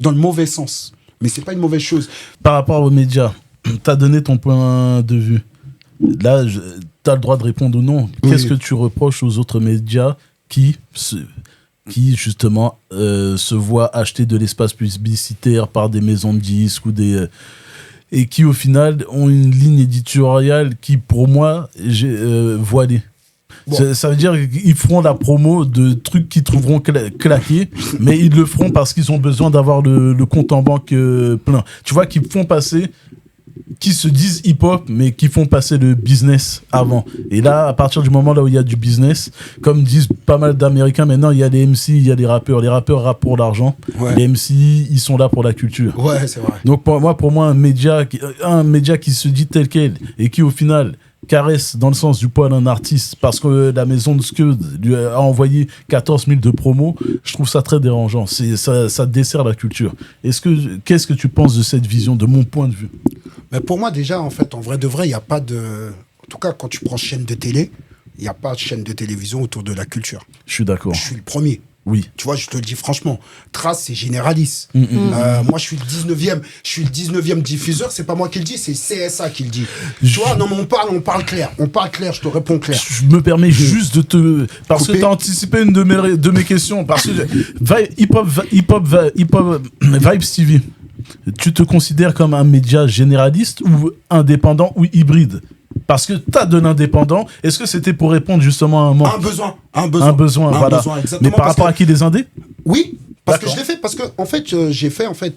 Speaker 2: Dans le mauvais sens. Mais c'est pas une mauvaise chose.
Speaker 1: Par rapport aux médias, tu as donné ton point de vue. Là, tu as le droit de répondre ou non. Qu'est-ce que tu reproches aux autres médias qui justement, se voient acheter de l'espace publicitaire par des maisons de disques ou et qui, au final, ont une ligne éditoriale qui, pour moi, voilée. Bon. Ça veut dire qu'ils feront la promo de trucs qu'ils trouveront claqués, mais ils le feront parce qu'ils ont besoin d'avoir le compte en banque plein. Tu vois, qu'ils font passer, qui se disent hip-hop, mais qui font passer le business avant. Et là, à partir du moment là où il y a du business, comme disent pas mal d'Américains, maintenant, il y a les MC, il y a les rappeurs. Les rappeurs rappent pour l'argent. Les MC, ils sont là pour la culture.
Speaker 2: Ouais, c'est vrai.
Speaker 1: Donc, pour moi, un média qui se dit tel quel et qui, au final, caresse dans le sens du poil d'un artiste parce que la maison de Scud lui a envoyé 14 000 de promos, je trouve ça très dérangeant. Ça dessert la culture. Qu'est-ce que tu penses de cette vision, de mon point de vue?
Speaker 2: Mais pour moi, déjà, en fait, en vrai de vrai, il n'y a pas de... En tout cas, quand tu prends chaîne de télé, il n'y a pas de chaîne de télévision autour de la culture.
Speaker 1: Je suis d'accord.
Speaker 2: Je suis le premier.
Speaker 1: Oui.
Speaker 2: Tu vois, je te le dis franchement. Trace, c'est généraliste. Moi, je suis le 19e diffuseur. C'est pas moi qui le dis, c'est CSA qui le dit. Tu vois, non, mais on parle clair. On parle clair, je te réponds clair.
Speaker 1: Je me permets juste de te... Parce que tu as anticipé une de mes questions. Parce que Hip Hop Vibes TV, tu te considères comme un média généraliste ou indépendant ou hybride? Parce que tu as de l'indépendant. Est-ce que c'était pour répondre justement à un manque?
Speaker 2: Un besoin,
Speaker 1: voilà. Mais par rapport à qui, les indés?
Speaker 2: Oui, parce que je l'ai fait. Parce que, en fait,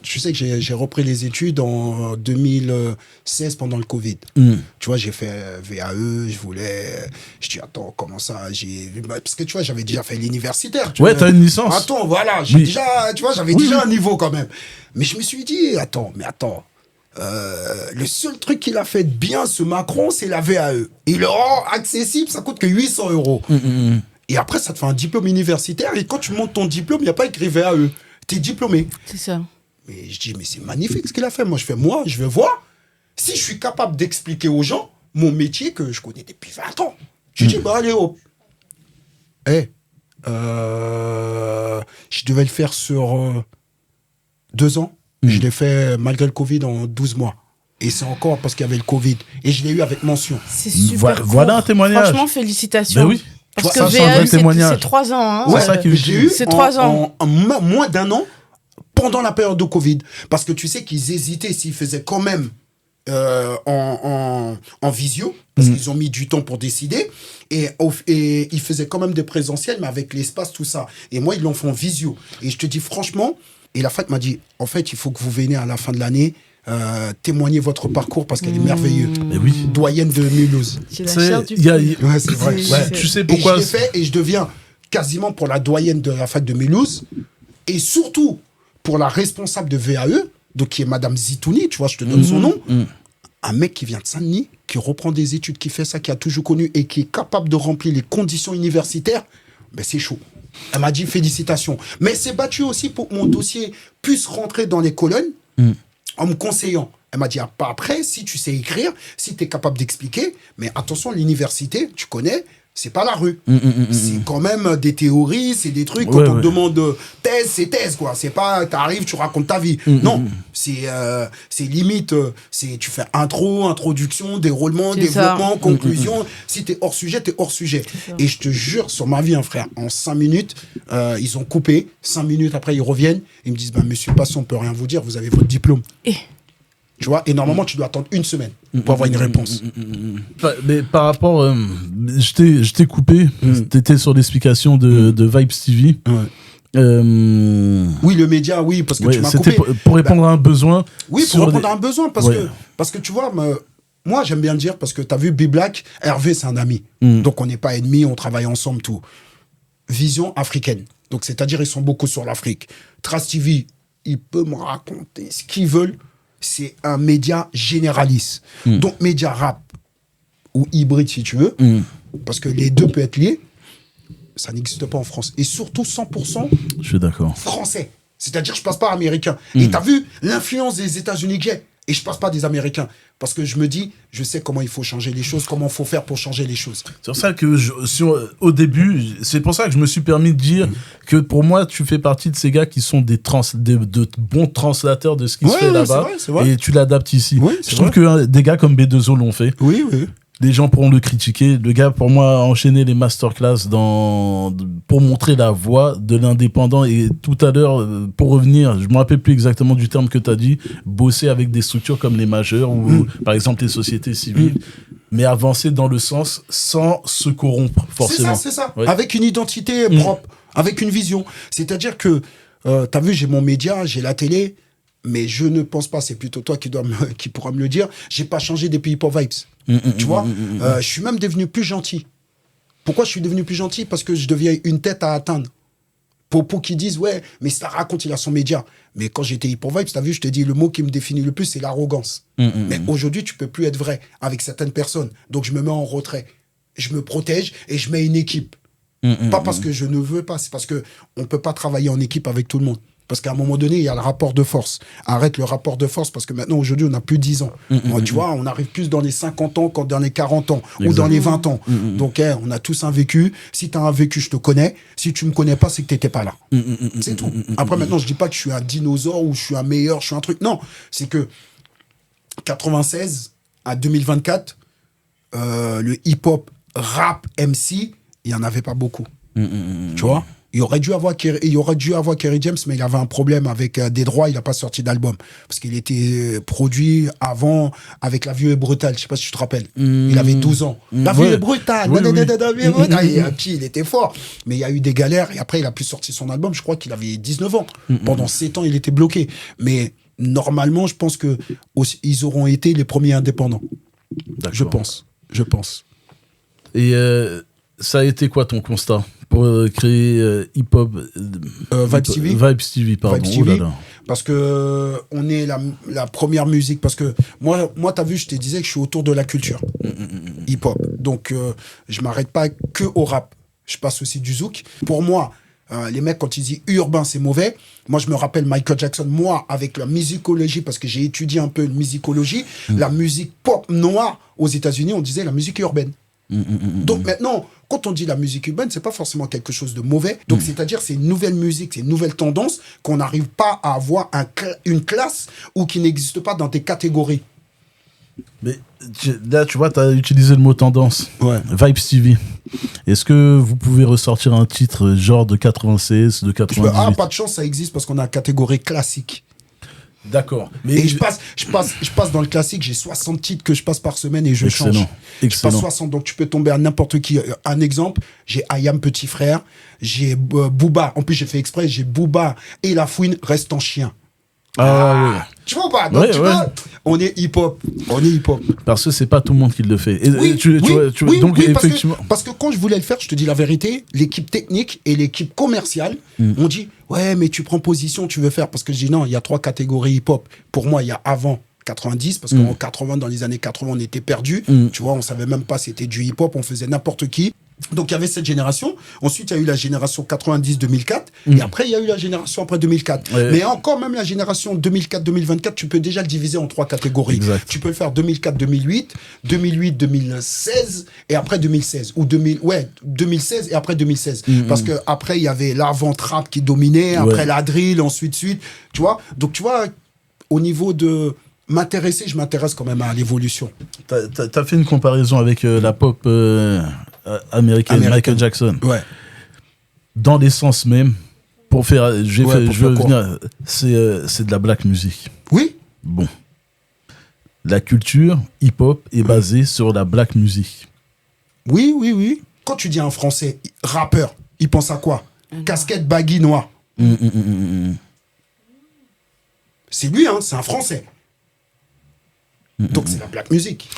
Speaker 2: tu sais que j'ai repris les études en 2016 pendant le Covid. Tu vois, j'ai fait VAE, je dis, attends, comment ça? Parce que, tu vois, j'avais déjà fait l'universitaire.
Speaker 1: Ouais, t'as une licence.
Speaker 2: Attends, voilà, j'avais déjà un niveau quand même. Mais je me suis dit, attends. Le seul truc qu'il a fait de bien, ce Macron, c'est la VAE. Il le rend accessible, ça coûte que 800 €. Et après, ça te fait un diplôme universitaire. Et quand tu montes ton diplôme, il n'y a pas écrit VAE. Tu es diplômé.
Speaker 3: C'est ça.
Speaker 2: Mais je dis, mais c'est magnifique ce qu'il a fait. Moi, je vais voir si je suis capable d'expliquer aux gens mon métier que je connais depuis 20 ans. Je dis, bah allez, hop. Je devais le faire sur 2 ans. Je l'ai fait malgré le Covid en 12 mois. Et c'est encore parce qu'il y avait le Covid. Et je l'ai eu avec mention.
Speaker 3: C'est super.
Speaker 1: Voilà un témoignage.
Speaker 3: Franchement, félicitations.
Speaker 1: Ben oui.
Speaker 3: Parce que VAE, c'est 3 ans. Hein.
Speaker 2: Ouais, j'ai eu
Speaker 3: c'est 3 ans.
Speaker 2: En moins d'1 an pendant la période de Covid. Parce que tu sais qu'ils hésitaient s'ils faisaient quand même en visio. Parce qu'ils ont mis du temps pour décider. Et ils faisaient quand même des présentiels, mais avec l'espace, tout ça. Et moi, ils l'ont fait en visio. Et je te dis franchement... Et la fac m'a dit, en fait, il faut que vous veniez à la fin de l'année témoigner votre parcours parce qu'elle est merveilleuse.
Speaker 1: Oui.
Speaker 2: Doyenne de Mulhouse.
Speaker 3: C'est la chair du
Speaker 2: Ouais, c'est vrai.
Speaker 1: Ouais. Tu sais pourquoi?
Speaker 2: Et je l'ai fait et je deviens quasiment pour la doyenne de la fac de Mulhouse et surtout pour la responsable de VAE, donc qui est Madame Zitouni, tu vois, je te donne son nom. Un mec qui vient de Saint-Denis, qui reprend des études, qui fait ça, qui a toujours connu et qui est capable de remplir les conditions universitaires, ben c'est chaud. Elle m'a dit félicitations. Mais elle s'est battue aussi pour que mon dossier puisse rentrer dans les colonnes en me conseillant. Elle m'a dit, après, si tu sais écrire, si tu es capable d'expliquer, mais attention, l'université, tu connais, c'est pas la rue. C'est quand même des théories, c'est des trucs, quand on te demande thèse, c'est thèse, quoi. C'est pas, t'arrives, tu racontes ta vie. Non, c'est limite, tu fais intro, introduction, déroulement, développement, conclusion. Si t'es hors sujet, t'es hors sujet. Et je te jure, sur ma vie, un frère, en 5 minutes, ils ont coupé. 5 minutes après, ils reviennent. Ils me disent, monsieur Passon, on peut rien vous dire, vous avez votre diplôme. Tu vois, et normalement, tu dois attendre 1 semaine pour avoir une réponse.
Speaker 1: Mais par rapport, je t'ai coupé, t'étais sur l'explication de Vibes TV.
Speaker 2: Oui, le média, oui, parce que tu m'as coupé.
Speaker 1: C'était pour répondre à un besoin.
Speaker 2: Oui, pour répondre à un besoin, parce que tu vois, moi, j'aime bien le dire, parce que tu as vu B-Black, Hervé, c'est un ami. Donc, on n'est pas ennemis, on travaille ensemble, tout. Vision africaine. Donc, c'est-à-dire, ils sont beaucoup sur l'Afrique. Trace TV, ils peuvent me raconter ce qu'ils veulent. C'est un média généraliste. Donc, média rap ou hybride, si tu veux, parce que les deux peuvent être liés, ça n'existe pas en France. Et surtout, 100%
Speaker 1: je suis d'accord.
Speaker 2: Français. C'est-à-dire, je passe pas américain. Et tu as vu l'influence des États-Unis que j'ai. Et je passe pas des Américains. Parce que je me dis, je sais comment il faut changer les choses, comment il faut faire pour changer les choses.
Speaker 1: C'est pour ça que, au début, c'est pour ça que je me suis permis de dire que pour moi, tu fais partie de ces gars qui sont de bons translateurs de ce qui se fait là-bas. C'est vrai. Et tu l'adaptes ici. Oui, je trouve que des gars comme B2O l'ont fait.
Speaker 2: Oui.
Speaker 1: Les gens pourront le critiquer. Le gars, pour moi, a enchaîné les masterclass pour montrer la voie de l'indépendant. Et tout à l'heure, pour revenir, je ne me rappelle plus exactement du terme que tu as dit, bosser avec des structures comme les majeurs ou, par exemple, les sociétés civiles, mais avancer dans le sens sans se corrompre, forcément.
Speaker 2: C'est ça. Ouais. Avec une identité propre, avec une vision. C'est-à-dire que, tu as vu, j'ai mon média, j'ai la télé, mais je ne pense pas, c'est plutôt toi qui pourra me le dire, j'ai pas changé depuis Hip Hop Vibes. Tu vois, je suis même devenu plus gentil. Pourquoi je suis devenu plus gentil? Parce que je deviens une tête à atteindre. Pour qu'ils disent, ouais, mais ça raconte, il a son média. Mais quand j'étais Hip Hop Vibes, t'as vu, je te dis, le mot qui me définit le plus, c'est l'arrogance. Mais aujourd'hui, tu peux plus être vrai avec certaines personnes. Donc, je me mets en retrait. Je me protège et je mets une équipe. Pas parce que je ne veux pas, c'est parce qu'on ne peut pas travailler en équipe avec tout le monde. Parce qu'à un moment donné, il y a le rapport de force. Arrête le rapport de force parce que maintenant, aujourd'hui, on n'a plus 10 ans. Tu vois, on arrive plus dans les 50 ans qu'en dans les 40 ans ou dans les 20 ans. Donc, on a tous un vécu. Si tu as un vécu, je te connais. Si tu me connais pas, c'est que tu n'étais pas là. C'est tout. Après, maintenant, je dis pas que je suis un dinosaure ou je suis un meilleur, je suis un truc. Non, c'est que 96 à 2024, le hip-hop, rap, MC, il n'y en avait pas beaucoup. Tu vois, il aurait dû avoir Kerry James, mais il avait un problème avec des droits, il n'a pas sorti d'album. Parce qu'il était produit avant avec La Vie est brutale, je ne sais pas si tu te rappelles. Il avait 12 ans. La Vie est brutale, il était fort. Mais il y a eu des galères et après il a plus sorti son album, je crois qu'il avait 19 ans. Pendant 7 ans, il était bloqué. Mais normalement, je pense qu'ils auront été les premiers indépendants. Je pense.
Speaker 1: Et ça a été quoi ton constat pour créer hip-hop
Speaker 2: Vibes TV.
Speaker 1: Vibes TV, pardon.
Speaker 2: Vibes TV, parce que on est la première musique. Parce que moi t'as vu, je te disais que je suis autour de la culture hip-hop. Donc, je m'arrête pas que au rap. Je passe aussi du zouk. Pour moi, les mecs, quand ils disent urbain, c'est mauvais. Moi, je me rappelle Michael Jackson, moi, avec la musicologie, parce que j'ai étudié un peu une musicologie, la musique pop noire aux États-Unis, on disait la musique urbaine. Donc maintenant, quand on dit la musique urbaine, c'est pas forcément quelque chose de mauvais. Donc c'est-à-dire c'est une nouvelle musique, c'est une nouvelle tendance qu'on n'arrive pas à avoir une classe ou qui n'existe pas dans des catégories.
Speaker 1: Mais là, tu vois, tu as utilisé le mot tendance.
Speaker 2: Ouais.
Speaker 1: Vibes TV. Est-ce que vous pouvez ressortir un titre genre de 96, de 98?
Speaker 2: Ah, pas de chance, ça existe parce qu'on a la catégorie classique.
Speaker 1: D'accord.
Speaker 2: Et je passe dans le classique, j'ai 60 titres que je passe par semaine et je change. Je passe 60, donc tu peux tomber à n'importe qui. Un exemple, j'ai Ayam Petit Frère, j'ai Booba, en plus j'ai fait exprès, j'ai Booba et La Fouine Reste en chien.
Speaker 1: Oui.
Speaker 2: Tu vois ou pas? Donc, tu vois, on est hip-hop.
Speaker 1: Parce que c'est pas tout le monde qui le fait. Et,
Speaker 2: donc, effectivement. Parce que quand je voulais le faire, je te dis la vérité, l'équipe technique et l'équipe commerciale ont dit ouais, mais tu prends position, tu veux faire. Parce que je dis non, il y a 3 catégories hip-hop. Pour moi, il y a avant 90, parce qu'en 80, dans les années 80, on était perdus. Tu vois, on savait même pas si c'était du hip-hop, on faisait n'importe qui. Donc, il y avait cette génération. Ensuite, il y a eu la génération 90-2004. Et après, il y a eu la génération après 2004. Ouais. Mais encore, même la génération 2004-2024, tu peux déjà le diviser en 3 catégories.
Speaker 1: Exact.
Speaker 2: Tu peux le faire 2004-2008, 2008-2016 et après 2016. Ou 2016 et après 2016. Parce qu'après, il y avait l'avant-trap qui dominait, après la drill, ensuite, suite. Tu vois? Donc, tu vois, au niveau de m'intéresser, je m'intéresse quand même à l'évolution.
Speaker 1: T'as fait une comparaison avec la pop américaine, Michael Jackson.
Speaker 2: Ouais.
Speaker 1: Dans l'essence même, pour faire, je veux venir, c'est de la black music.
Speaker 2: Oui.
Speaker 1: Bon. La culture hip-hop est basée sur la black music.
Speaker 2: Oui. Quand tu dis un Français rappeur, il pense à quoi? Casquette baggy noire. C'est lui, hein, c'est un Français. Donc c'est la black music.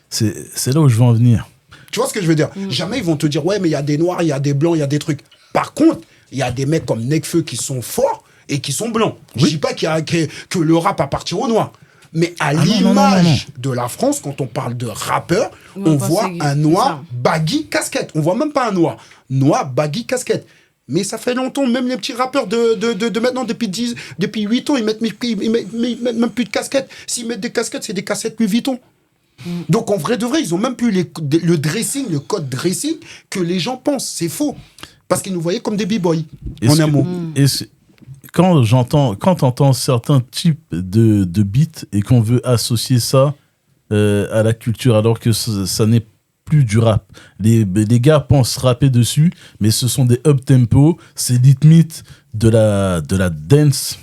Speaker 1: C'est là où je veux en venir.
Speaker 2: Tu vois ce que je veux dire? Jamais ils vont te dire ouais, mais il y a des noirs, il y a des blancs, il y a des trucs. Par contre, il y a des mecs comme Nekfeu qui sont forts et qui sont blancs. Oui. Je dis pas que le rap appartient aux noirs. Mais à l'image de la France, quand on parle de rappeur, on voit un noir baggy casquette. On voit même pas un noir baggy casquette. Mais ça fait longtemps, même les petits rappeurs de maintenant, depuis 8 ans, ils mettent même plus de casquettes. S'ils mettent des casquettes, c'est des casquettes Louis Vuitton. Donc en vrai de vrai, ils ont même plus le dressing, le code dressing que les gens pensent. C'est faux. Parce qu'ils nous voyaient comme des b-boys, en un mot.
Speaker 1: Quand t'entends certains types de beats et qu'on veut associer ça à la culture, alors que ça n'est plus du rap. Les gars pensent rapper dessus, mais ce sont des up-tempo, c'est limite de la dance.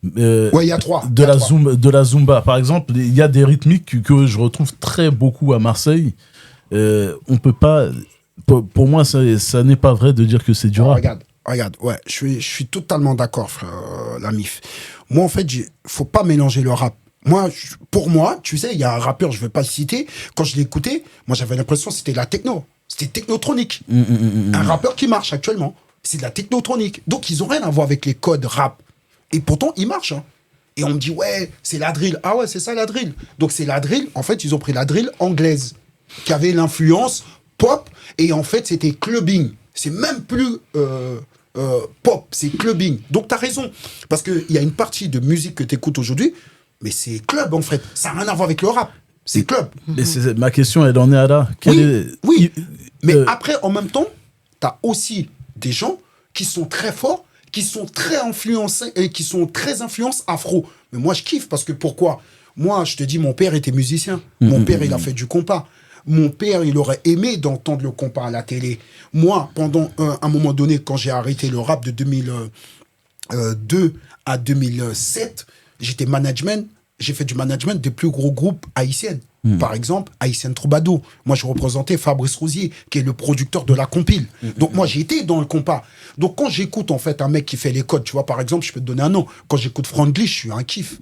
Speaker 2: Il y a 3.
Speaker 1: De la Zumba. Par exemple, il y a des rythmiques que je retrouve très beaucoup à Marseille. On peut pas... Pour moi, ça n'est pas vrai de dire que c'est du rap.
Speaker 2: Regarde, ouais, je suis totalement d'accord, frère Lamif. Moi, en fait, faut pas mélanger le rap. Pour moi, tu sais, il y a un rappeur, je vais pas le citer, quand je l'ai écouté, moi j'avais l'impression que c'était la techno. C'était technotronique. Un rappeur qui marche actuellement, c'est de la technotronique. Donc ils ont rien à voir avec les codes rap. Et pourtant, ils marchent. Hein. Et on me dit, ouais, c'est la drill. Ah ouais, c'est ça la drill. Donc c'est la drill, en fait, ils ont pris la drill anglaise, qui avait l'influence pop, et en fait, c'était clubbing. C'est même plus pop, c'est clubbing. Donc t'as raison. Parce qu'il y a une partie de musique que t'écoutes aujourd'hui, mais c'est club en fait. Ça n'a rien à voir avec le rap. C'est club.
Speaker 1: Et ma question, elle en est à là.
Speaker 2: Oui. Mais après, en même temps, t'as aussi des gens qui sont très forts, qui sont très influencés et qui sont très influence afro. Mais moi, je kiffe parce que pourquoi ? Moi, je te dis, mon père était musicien. Mon père, il a fait du compas. Mon père, il aurait aimé d'entendre le compas à la télé. Moi, pendant un moment donné, quand j'ai arrêté le rap de 2002 à 2007, j'étais management. J'ai fait du management des plus gros groupes haïtiens. Par exemple, Haïtienne Troubadour. Moi, je représentais Fabrice Rosier, qui est le producteur de la compile. Donc, moi, j'ai été dans le compas. Donc, quand j'écoute, en fait, un mec qui fait les codes, tu vois, par exemple, je peux te donner un nom. Quand j'écoute Franglish, je suis un kiff.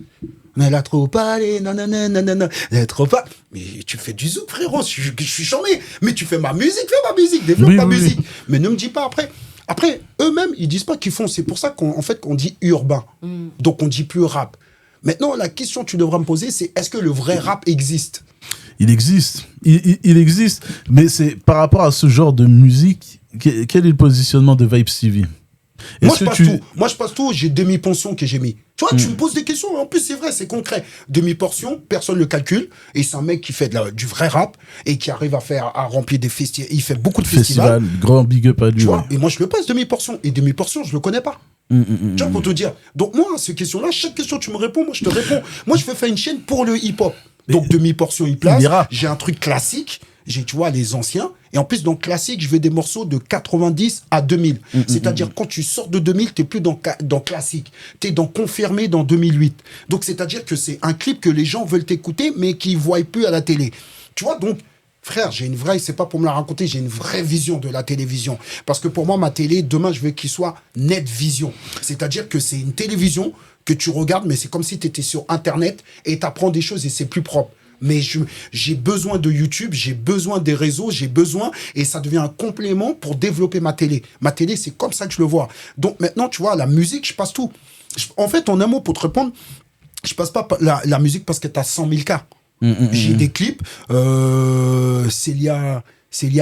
Speaker 2: Elle a trop parlé, nanana, elle a trop pas. Mais tu fais du zouk, frérot. Je suis charmé. Mais tu fais ma musique, développe ma musique. Mais ne me dis pas après. Après, eux-mêmes, ils disent pas qu'ils font. C'est pour ça qu'on dit urbain. Donc, on dit plus rap. Maintenant, la question que tu devras me poser, c'est est-ce que le vrai rap existe ?
Speaker 1: Il existe. Il existe. Mais c'est par rapport à ce genre de musique, quel est le positionnement de Vibes TV ?
Speaker 2: Moi, je passe tout. J'ai demi-pension que j'ai mis. Tu vois, tu me poses des questions. En plus, c'est vrai, c'est concret. Demi-portion, personne ne le calcule. Et c'est un mec qui fait du vrai rap et qui arrive à remplir des festivals. Il fait beaucoup de festivals.
Speaker 1: Grand big up à lui.
Speaker 2: Tu vois, et moi, je le passe demi-portion. Et demi-portion, je le connais pas. Tu vois, pour te dire. Donc, moi, ces questions-là, chaque question, tu me réponds, moi, je te réponds. Moi, je veux faire une chaîne pour le hip-hop. Donc, demi-portion, il place. J'ai un truc classique. J'ai, tu vois, les anciens. Et en plus, dans classique, je veux des morceaux de 90 à 2000. C'est-à-dire, quand tu sors de 2000, t'es plus dans classique. T'es dans confirmé dans 2008. Donc, c'est-à-dire que c'est un clip que les gens veulent écouter, mais qu'ils ne voient plus à la télé. Tu vois, donc, frère, c'est pas pour me la raconter, j'ai une vraie vision de la télévision. Parce que pour moi, ma télé, demain, je veux qu'il soit net vision. C'est-à-dire que c'est une télévision que tu regardes, mais c'est comme si tu étais sur Internet et tu apprends des choses et c'est plus propre. Mais j'ai besoin de YouTube, j'ai besoin des réseaux, et ça devient un complément pour développer ma télé. Ma télé, c'est comme ça que je le vois. Donc maintenant, tu vois, la musique, je passe tout. En fait, en un mot, pour te répondre, je passe pas la musique parce que tu as 100 000 cas. J'ai des clips, Célia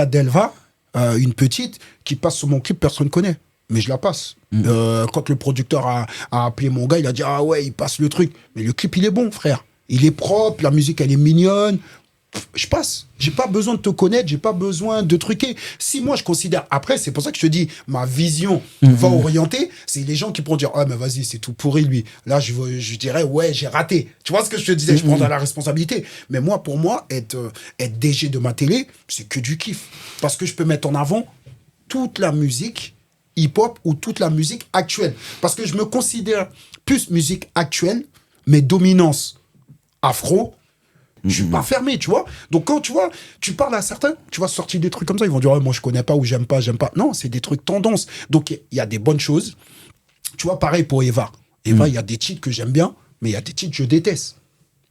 Speaker 2: Delva, une petite, qui passe sur mon clip, personne ne connaît. Mais je la passe. Quand le producteur a appelé mon gars, il a dit « Ah ouais, il passe le truc. » Mais le clip, il est bon, frère. Il est propre, la musique, elle est mignonne. Je passe. J'ai pas besoin de te connaître, j'ai pas besoin de truquer. Si moi, je considère... Après, c'est pour ça que je te dis, ma vision va orienter. C'est les gens qui pourront dire « Ah, mais vas-y, c'est tout pourri, lui. » Là, je dirais « Ouais, j'ai raté. » Tu vois ce que je te disais? Je prendrai la responsabilité. Mais moi, pour moi, être DG de ma télé, c'est que du kiff. Parce que je peux mettre en avant toute la musique hip-hop ou toute la musique actuelle. Parce que je me considère plus musique actuelle, mais dominance afro, je suis pas fermé, tu vois. Donc quand tu vois, tu parles à certains, tu vas sortir des trucs comme ça, ils vont dire moi je connais pas ou j'aime pas. Non, c'est des trucs tendance. Donc il y a des bonnes choses. Tu vois, pareil pour Eva. Eva, il y a des titres que j'aime bien, mais il y a des titres que je déteste.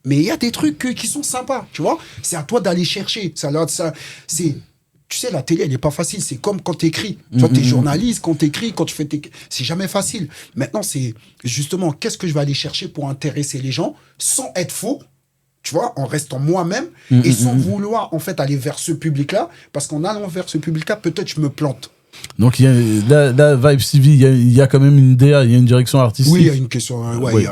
Speaker 2: Mais il y a des trucs qui sont sympas, tu vois. C'est à toi d'aller chercher. Tu sais, la télé, elle n'est pas facile. C'est comme quand tu écris. Toi, tu es journaliste, quand tu écris, quand tu fais c'est jamais facile. Maintenant, c'est justement, qu'est-ce que je vais aller chercher pour intéresser les gens sans être faux, tu vois, en restant moi-même et sans vouloir, en fait, aller vers ce public-là. Parce qu'en allant vers ce public-là, peut-être je me plante. Donc,
Speaker 1: la Vibes TV, il y a quand même une DA, il y a une direction artistique.
Speaker 2: Oui, il y a une question. Ouais.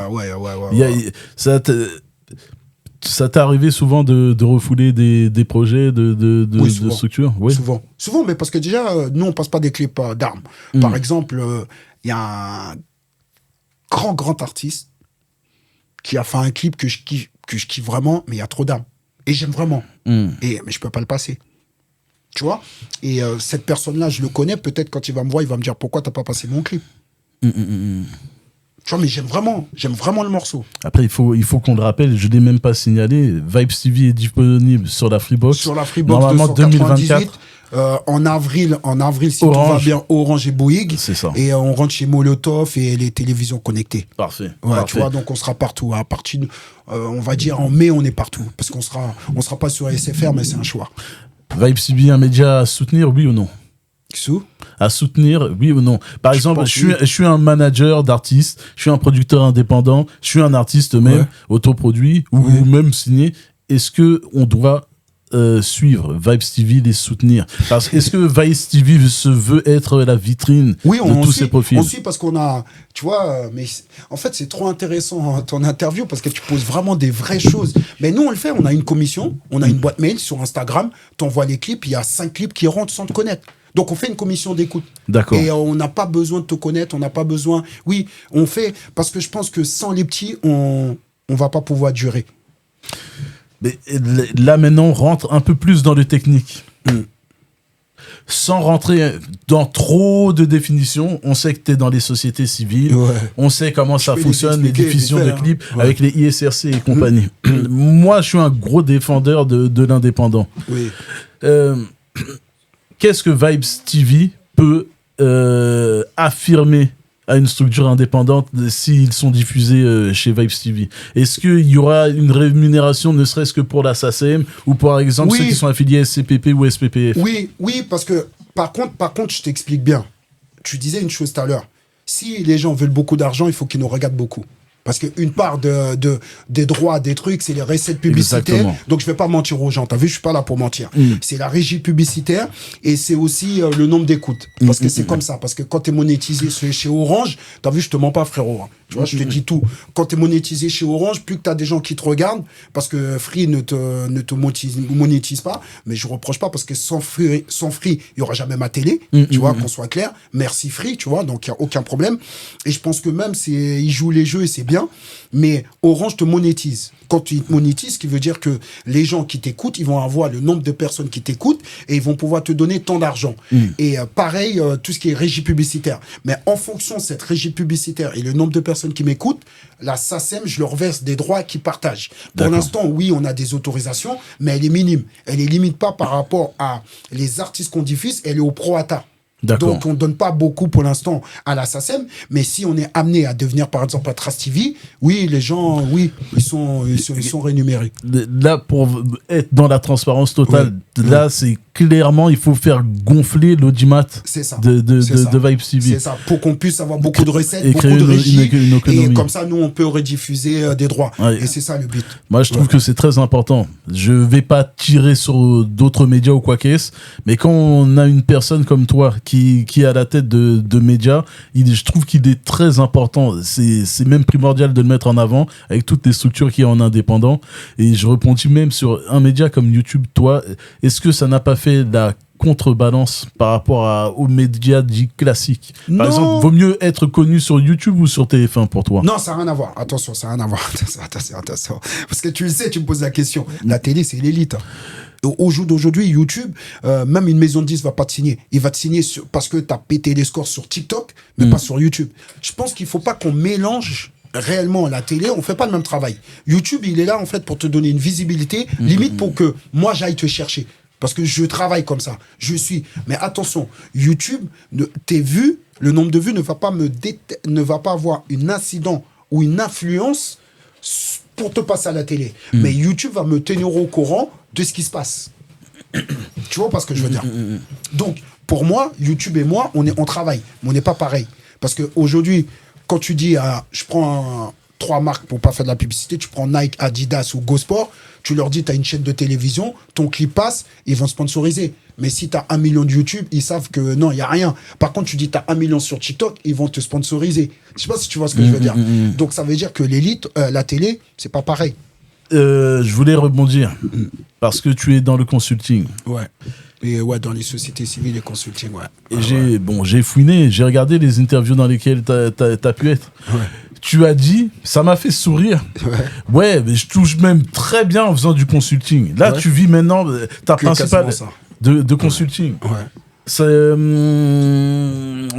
Speaker 1: Ça t'est arrivé souvent de refouler des projets de structure? Oui,
Speaker 2: souvent, mais parce que déjà, nous, on passe pas des clips d'armes. Par exemple, il y a un grand artiste qui a fait un clip que je kiffe vraiment, mais il y a trop d'armes. Et j'aime vraiment. Mais je peux pas le passer. Tu vois? Et cette personne-là, je le connais, peut-être quand il va me voir, il va me dire pourquoi t'as pas passé mon clip. Tu vois, mais j'aime vraiment le morceau.
Speaker 1: Après, il faut qu'on le rappelle, je ne l'ai même pas signalé, Vibes TV est disponible sur la Freebox.
Speaker 2: Sur la Freebox,
Speaker 1: normalement 2024.
Speaker 2: En avril, si tout va bien, Orange et Bouygues.
Speaker 1: C'est ça.
Speaker 2: Et on rentre chez Molotov et les télévisions connectées.
Speaker 1: Parfait.
Speaker 2: Ouais, tu vois, donc on sera partout. À partir de, on va dire en mai, on est partout. Parce qu'on sera pas sur SFR, mais c'est un choix.
Speaker 1: Vibes TV, un média à soutenir, oui ou non? À soutenir, oui ou non? Par exemple, je suis un manager d'artiste, je suis un producteur indépendant, je suis un artiste même, autoproduit ou même signé. Est-ce qu'on doit suivre Vibes TV, les soutenir? Parce que est-ce que Vibes TV se veut être la vitrine de tous ces profils?
Speaker 2: On suit parce qu'on a, tu vois, mais en fait c'est trop intéressant ton interview parce que tu poses vraiment des vraies choses. Mais nous on le fait, on a une commission, on a une boîte mail sur Instagram, t'envoies les clips, il y a 5 clips qui rentrent sans te connaître. Donc on fait une commission d'écoute.
Speaker 1: D'accord.
Speaker 2: Et on n'a pas besoin de te connaître, on n'a pas besoin. Oui, on fait parce que je pense que sans les petits, on va pas pouvoir durer.
Speaker 1: Mais là maintenant, on rentre un peu plus dans le technique. Sans rentrer dans trop de définitions, on sait que tu es dans les sociétés civiles, on sait comment ça fonctionne, les diffusions de clips avec les ISRC et compagnie. Moi, je suis un gros défendeur de l'indépendant.
Speaker 2: Oui.
Speaker 1: Qu'est-ce que Vibes TV peut affirmer à une structure indépendante s'ils sont diffusés chez Vibes TV? Est-ce qu'il y aura une rémunération, ne serait-ce que pour la SACEM ou par exemple ceux qui sont affiliés à SCPP ou SPPF?
Speaker 2: Oui, parce que par contre, je t'explique bien. Tu disais une chose tout à l'heure. Si les gens veulent beaucoup d'argent, il faut qu'ils nous regardent beaucoup. Parce qu'une part des droits, des trucs, c'est les recettes publicitaires. Exactement. Donc, je ne vais pas mentir aux gens. Tu as vu, je ne suis pas là pour mentir. C'est la régie publicitaire et c'est aussi le nombre d'écoutes. Parce que c'est comme ça. Parce que quand tu es monétisé chez Orange, tu as vu, je ne te mens pas, frérot. Tu vois, je te dis tout. Quand tu es monétisé chez Orange, plus que tu as des gens qui te regardent, parce que Free ne te monétise pas. Mais je ne reproche pas parce que sans Free, il n'y aura jamais ma télé. Tu vois, qu'on soit clair. Merci Free, tu vois. Donc, il n'y a aucun problème. Et je pense que même, ils jouent les jeux et c'est bien. Mais Orange te monétise. Quand tu te monétises, ce qui veut dire que les gens qui t'écoutent, ils vont avoir le nombre de personnes qui t'écoutent et ils vont pouvoir te donner tant d'argent. Et pareil, tout ce qui est régie publicitaire. Mais en fonction de cette régie publicitaire et le nombre de personnes qui m'écoutent, la SACEM, je leur verse des droits qu'ils partagent. Pour l'instant, oui, on a des autorisations, mais elle est minime. Elle est limite pas par rapport à les artistes qu'on diffuse, elle est au prorata. Donc, on ne donne pas beaucoup pour l'instant à la SACEM, mais si on est amené à devenir, par exemple, à Trace TV, oui, les gens, oui, ils sont rémunérés.
Speaker 1: Là, pour être dans la transparence totale, là, c'est clairement, il faut faire gonfler l'audimat de Vibes TV.
Speaker 2: C'est ça, pour qu'on puisse avoir beaucoup de recettes, beaucoup de régies, et comme ça, nous, on peut rediffuser des droits. Ouais. Et c'est ça le but.
Speaker 1: Moi, je trouve que c'est très important. Je ne vais pas tirer sur d'autres médias ou quoi qu'est-ce, mais quand on a une personne comme toi qui est à la tête de médias, je trouve qu'il est très important. C'est même primordial de le mettre en avant avec toutes les structures qui sont en indépendant. Et je rebondis même sur un média comme YouTube. Toi, est-ce que ça n'a pas fait la contrebalance par rapport aux médias dits classiques? Par exemple, vaut mieux être connu sur YouTube ou sur TF1 pour toi?
Speaker 2: Non, ça n'a rien à voir. Attention, ça n'a rien à voir. Attention. Parce que tu le sais, tu me poses la question. La télé, c'est l'élite. Au jour d'aujourd'hui, YouTube, même une maison de disques va pas te signer. Il va te signer parce que tu as pété les scores sur TikTok, mais pas sur YouTube. Je pense qu'il faut pas qu'on mélange réellement la télé. On fait pas le même travail. YouTube, il est là en fait pour te donner une visibilité, limite pour que moi j'aille te chercher. Parce que je travaille comme ça. Mais attention, YouTube, tes vues, le nombre de vues ne va pas avoir un incident ou une influence pour te passer à la télé. Mais YouTube va me tenir au courant de ce qui se passe. Tu vois pas ce que je veux dire? Donc, pour moi, YouTube et moi, on travaille, mais on n'est pas pareil. Parce qu'aujourd'hui, quand tu dis, je prends 3 marques pour pas faire de la publicité, tu prends Nike, Adidas ou GoSport, tu leur dis, tu as une chaîne de télévision, ton clip passe, ils vont sponsoriser. Mais si tu as 1 million de YouTube, ils savent que non, il n'y a rien. Par contre, tu dis, tu as 1 million sur TikTok, ils vont te sponsoriser. Je sais pas si tu vois ce que je veux dire. Donc, ça veut dire que l'élite, la télé, c'est pas pareil.
Speaker 1: Je voulais rebondir parce que tu es dans le consulting.
Speaker 2: Ouais. Et dans les sociétés civiles et consulting, ouais.
Speaker 1: Et j'ai fouiné, j'ai regardé les interviews dans lesquelles t'as pu être. Ouais. Tu as dit, ça m'a fait sourire. Ouais, mais je touche même très bien en faisant du consulting. Là, tu vis maintenant ta principale de consulting. Ouais.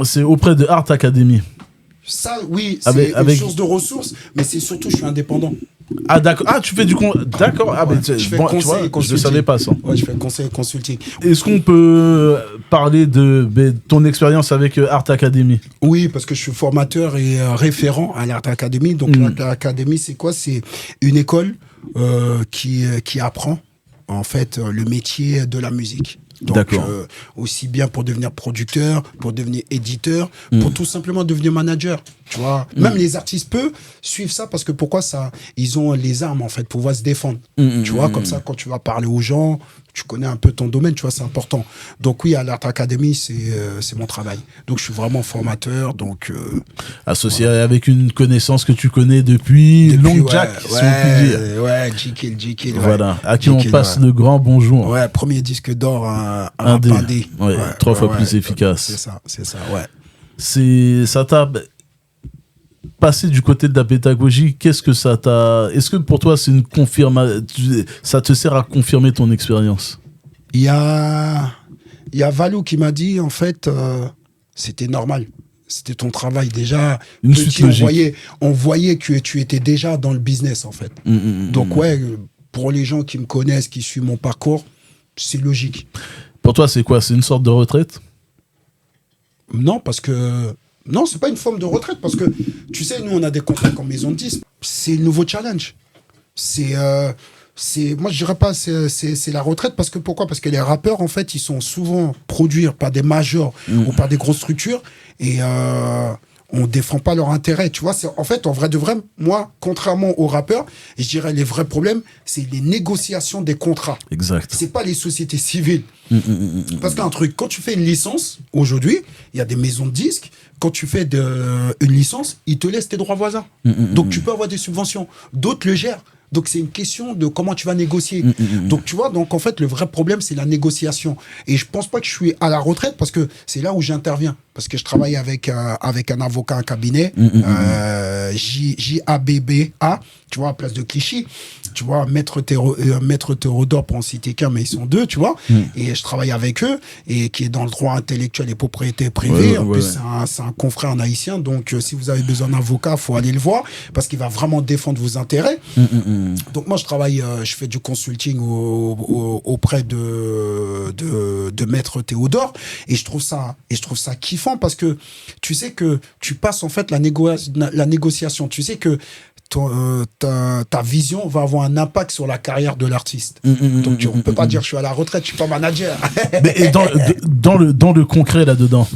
Speaker 1: C'est auprès de Art Academy.
Speaker 2: Ça, oui, c'est une source de ressources, mais c'est surtout, je suis indépendant.
Speaker 1: Ah, d'accord. Ah, tu fais du d'accord. Ah, mais
Speaker 2: je fais conseil et consulting.
Speaker 1: Je savais pas ça.
Speaker 2: Ouais, je fais conseil et consulting.
Speaker 1: Est-ce qu'on peut parler de ton expérience avec Art Academy?
Speaker 2: Oui, parce que je suis formateur et référent à l'Art Academy. Donc, l'Art Academy, c'est quoi? C'est une école qui apprend, en fait, le métier de la musique. Donc, aussi bien pour devenir producteur, pour devenir éditeur, pour tout simplement devenir manager. Tu vois, même les artistes peuvent suivre ça parce que pourquoi ça, ils ont les armes en fait pour pouvoir se défendre. Tu vois, comme ça, quand tu vas parler aux gens, tu connais un peu ton domaine, tu vois, c'est important. Donc oui, à l'Art Academy, c'est mon travail. Donc je suis vraiment formateur, donc
Speaker 1: associé avec une connaissance que tu connais depuis Long Jack, si on peut dire.
Speaker 2: Ouais, J-Kill.
Speaker 1: Voilà, à qui on passe le grand bonjour.
Speaker 2: Ouais, premier disque d'or,
Speaker 1: un D. Ouais, 3 fois plus efficace.
Speaker 2: C'est ça, ouais.
Speaker 1: Ça t'a passé du côté de la pédagogie, qu'est-ce que ça t'a... Est-ce que pour toi, c'est une ça te sert à confirmer ton expérience?
Speaker 2: Il y a Valou qui m'a dit, en fait, c'était normal. C'était ton travail déjà.
Speaker 1: Une suite logique.
Speaker 2: On voyait que tu étais déjà dans le business, en fait. Donc, ouais, pour les gens qui me connaissent, qui suivent mon parcours, c'est logique.
Speaker 1: Pour toi, c'est quoi? C'est une sorte de retraite?
Speaker 2: Non, parce que... Non, c'est pas une forme de retraite parce que, tu sais, nous, on a des contrats comme maison de disques. C'est le nouveau challenge. Moi, je dirais pas c'est la retraite parce que pourquoi? Parce que les rappeurs, en fait, ils sont souvent produits par des majors ou par des grosses structures et on défend pas leur intérêt. Tu vois, en fait, en vrai de vrai, moi, contrairement aux rappeurs, je dirais les vrais problèmes, c'est les négociations des contrats.
Speaker 1: Exact.
Speaker 2: C'est pas les sociétés civiles. Parce qu'un truc, quand tu fais une licence, aujourd'hui, il y a des maisons de disques. Quand tu fais une licence, ils te laissent tes droits voisins. Donc, tu peux avoir des subventions. D'autres le gèrent. Donc, c'est une question de comment tu vas négocier. Donc, tu vois, donc en fait, le vrai problème, c'est la négociation. Et je pense pas que je suis à la retraite parce que c'est là où j'interviens. Parce que je travaille avec un avocat, un cabinet, JABBA, tu vois, à Place de Clichy. Tu vois, Maître Théodore, pour en citer qu'un, mais ils sont deux, tu vois. Et je travaille avec eux, et qui est dans le droit intellectuel et propriété privée. En plus, c'est un confrère, un haïtien. Donc, si vous avez besoin d'un avocat, il faut aller le voir, parce qu'il va vraiment défendre vos intérêts. Donc, moi, je fais du consulting auprès de Maître Théodore, et je trouve ça kiffant, parce que tu sais que tu passes, en fait, la négociation. Tu sais que ta vision va avoir un impact sur la carrière de l'artiste. Donc on ne peut pas dire je suis à la retraite, je suis pas manager.
Speaker 1: Mais dans le concret là-dedans,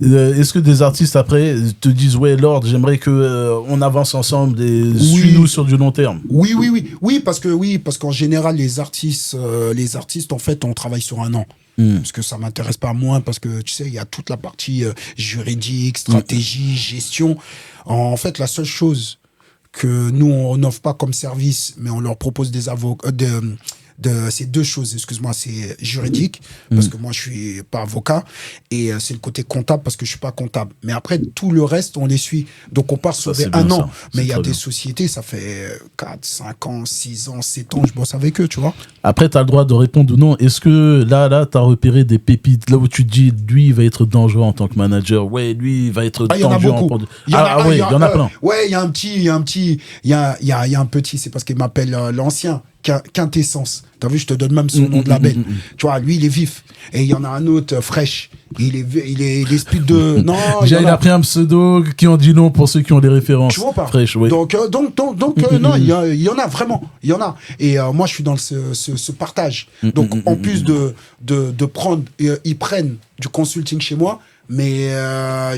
Speaker 1: est-ce que des artistes après te disent ouais Lord, j'aimerais que on avance ensemble et suis-nous sur du long terme?
Speaker 2: Oui, parce qu'en général les artistes en fait on travaille sur un an. Parce que ça m'intéresse pas moins, parce que tu sais il y a toute la partie juridique, stratégie, gestion. En fait la seule chose que nous, on n'offre pas comme service, mais on leur propose des avocats, c'est deux choses, excuse-moi, c'est juridique, parce que moi, je suis pas avocat, et c'est le côté comptable, parce que je suis pas comptable. Mais après, tout le reste, on les suit. Donc, on part sur un an. Mais il y a des sociétés, ça fait 4, 5 ans, 6 ans, 7 ans, je bosse avec eux, tu vois.
Speaker 1: Après, tu as le droit de répondre ou non. Est-ce que là, tu as repéré des pépites, là où tu te dis, lui, il va être dangereux en tant que manager, ouais, lui, il va être dangereux en
Speaker 2: il y en a plein. Ouais, il y a un petit, c'est parce qu'il m'appelle l'ancien. Quintessence. T'as vu, je te donne même son nom de label. Tu vois, lui, il est vif. Et il y en a un autre, Fresh. Il est speed de... Non,
Speaker 1: il a pris un pseudo qui en dit non pour ceux qui ont des références.
Speaker 2: Tu vois pas.
Speaker 1: Fresh, oui.
Speaker 2: Donc non, il y en a vraiment. Il y en a. Et moi, je suis dans ce partage. Donc, en plus de prendre... ils prennent du consulting chez moi, mais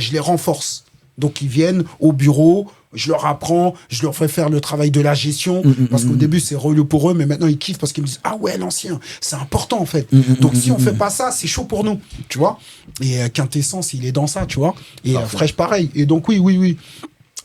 Speaker 2: je les renforce. Donc, ils viennent au bureau... Je leur apprends, je leur fais faire le travail de la gestion, parce qu'au début, c'est relou pour eux, mais maintenant, ils kiffent parce qu'ils me disent « Ah ouais, l'ancien, c'est important, en fait. » Donc, si on fait pas ça, c'est chaud pour nous, tu vois. Et Quintessence, il est dans ça, tu vois. Et Fresh, pareil. Et donc, oui.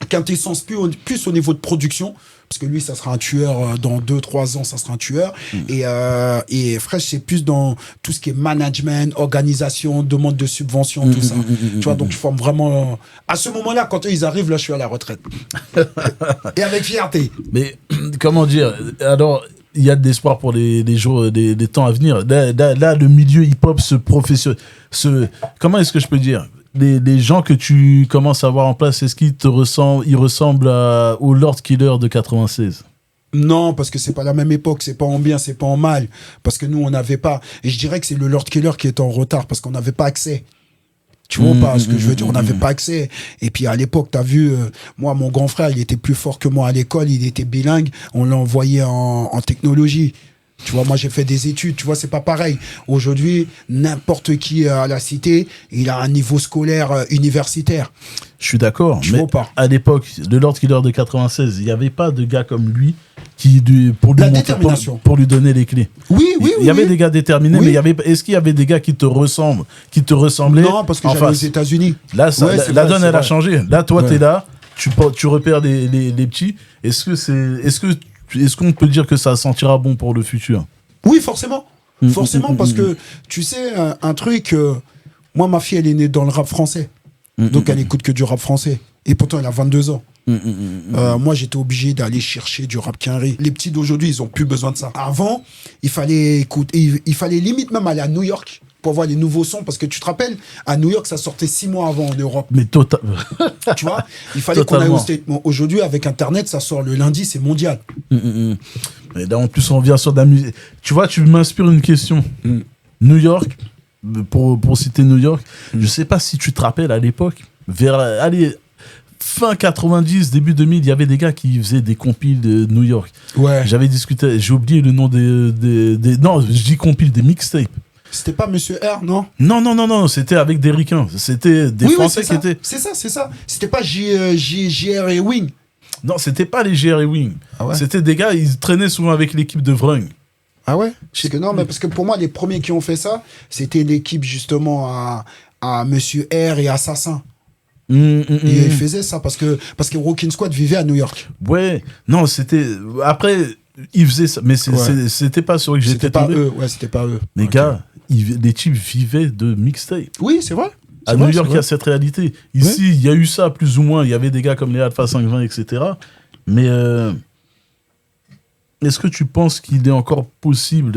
Speaker 2: Quintessence, plus au niveau de production, parce que lui, ça sera un tueur, dans 2-3 ans, ça sera un tueur. Et Fresh, c'est plus dans tout ce qui est management, organisation, demande de subvention, tout ça. Tu vois, donc je forme vraiment... À ce moment-là, quand eux, ils arrivent, là, je suis à la retraite. Et avec fierté.
Speaker 1: Mais, comment dire, alors... Il y a de l'espoir pour les jours, des temps à venir. Là, le milieu hip-hop comment est-ce que je peux dire? Les gens que tu commences à voir en place, est-ce qu'ils ils ressemblent au Lord Killer de 96?
Speaker 2: Non, parce que c'est pas la même époque, c'est pas en bien, c'est pas en mal. Parce que nous, on n'avait pas... Et je dirais que c'est le Lord Killer qui est en retard, parce qu'on n'avait pas accès. Tu vois pas ce que je veux dire, on n'avait pas accès. Et puis à l'époque, t'as vu, moi, mon grand frère, il était plus fort que moi à l'école, il était bilingue, on l'a envoyé en technologie. Tu vois, moi, j'ai fait des études. Tu vois, c'est pas pareil. Aujourd'hui, n'importe qui à la cité, il a un niveau scolaire universitaire.
Speaker 1: Je suis d'accord. Mais à l'époque, de Lord Killer de 96, il n'y avait pas de gars comme lui pour lui donner les clés.
Speaker 2: Oui.
Speaker 1: Il y avait des gars déterminés, mais est-ce qu'il y avait des gars qui te ressemblaient?
Speaker 2: Non, parce que j'allais aux États-Unis.
Speaker 1: Là, la donne, elle a changé. Là, toi, t'es là, tu repères les petits. Est-ce qu'on peut dire que ça sentira bon pour le futur?
Speaker 2: Oui, forcément. Forcément, parce que, tu sais, un truc... moi, ma fille, elle est née dans le rap français. Donc, elle écoute que du rap français. Et pourtant, elle a 22 ans. Moi, j'étais obligé d'aller chercher du rap quinri. Les petits d'aujourd'hui, ils ont plus besoin de ça. Avant, il fallait écouter... Il fallait limite même aller à New York pour voir les nouveaux sons. Parce que tu te rappelles, à New York, ça sortait 6 mois avant en Europe.
Speaker 1: Mais total.
Speaker 2: Tu vois, il fallait qu'on aille au State. Aujourd'hui, avec Internet, ça sort le lundi, c'est mondial.
Speaker 1: Et là, en plus, on vient sur de la musique. Tu vois, tu m'inspires une question. New York, pour citer New York, je sais pas si tu te rappelles à l'époque, fin 90, début 2000, il y avait des gars qui faisaient des compiles de New York.
Speaker 2: Ouais.
Speaker 1: J'avais discuté, j'ai oublié le nom non, je dis compiles, des mixtapes.
Speaker 2: C'était pas Monsieur R, non?
Speaker 1: Non, c'était avec des ricains. C'était des Français qui étaient...
Speaker 2: C'est ça. C'était pas JR et Wing.
Speaker 1: Non, c'était pas les JR et Wing.
Speaker 2: Ah ouais?
Speaker 1: C'était des gars, ils traînaient souvent avec l'équipe de Vrung.
Speaker 2: Ah ouais? Non, mais parce que pour moi, les premiers qui ont fait ça, c'était l'équipe justement à Monsieur R et Assassin. Ils faisaient ça parce que Rockin' Squad vivait à New York.
Speaker 1: Ouais, non, c'était... Après, ils faisaient ça, mais c'était pas sur eux que j'étais tombé.
Speaker 2: C'était pas eux.
Speaker 1: Les gars, les types vivaient de mixtape.
Speaker 2: Oui, c'est vrai.
Speaker 1: À New York, il y a cette réalité. Ici, il y a eu ça, plus ou moins. Il y avait des gars comme les Alpha 520, etc. Mais est-ce que tu penses qu'il est encore possible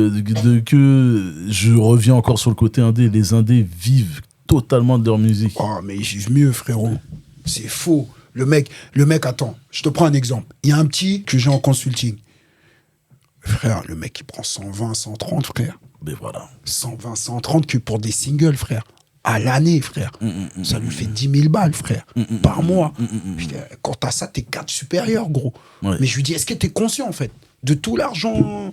Speaker 1: que, je reviens encore sur le côté indé, les indés vivent totalement de leur musique?
Speaker 2: Oh, mais ils vivent mieux, frérot. C'est faux. Le mec, attends, je te prends un exemple. Il y a un petit que j'ai en consulting. Frère, le mec, il prend 120, 130, frère.
Speaker 1: Mais voilà.
Speaker 2: 120, 130 que pour des singles, frère. À l'année, frère. Ça lui fait 10 000 balles, frère. Par mois. Quand t'as ça, t'es 4 supérieurs, gros. Ouais. Mais je lui dis, est-ce que t'es conscient, en fait, de tout l'argent?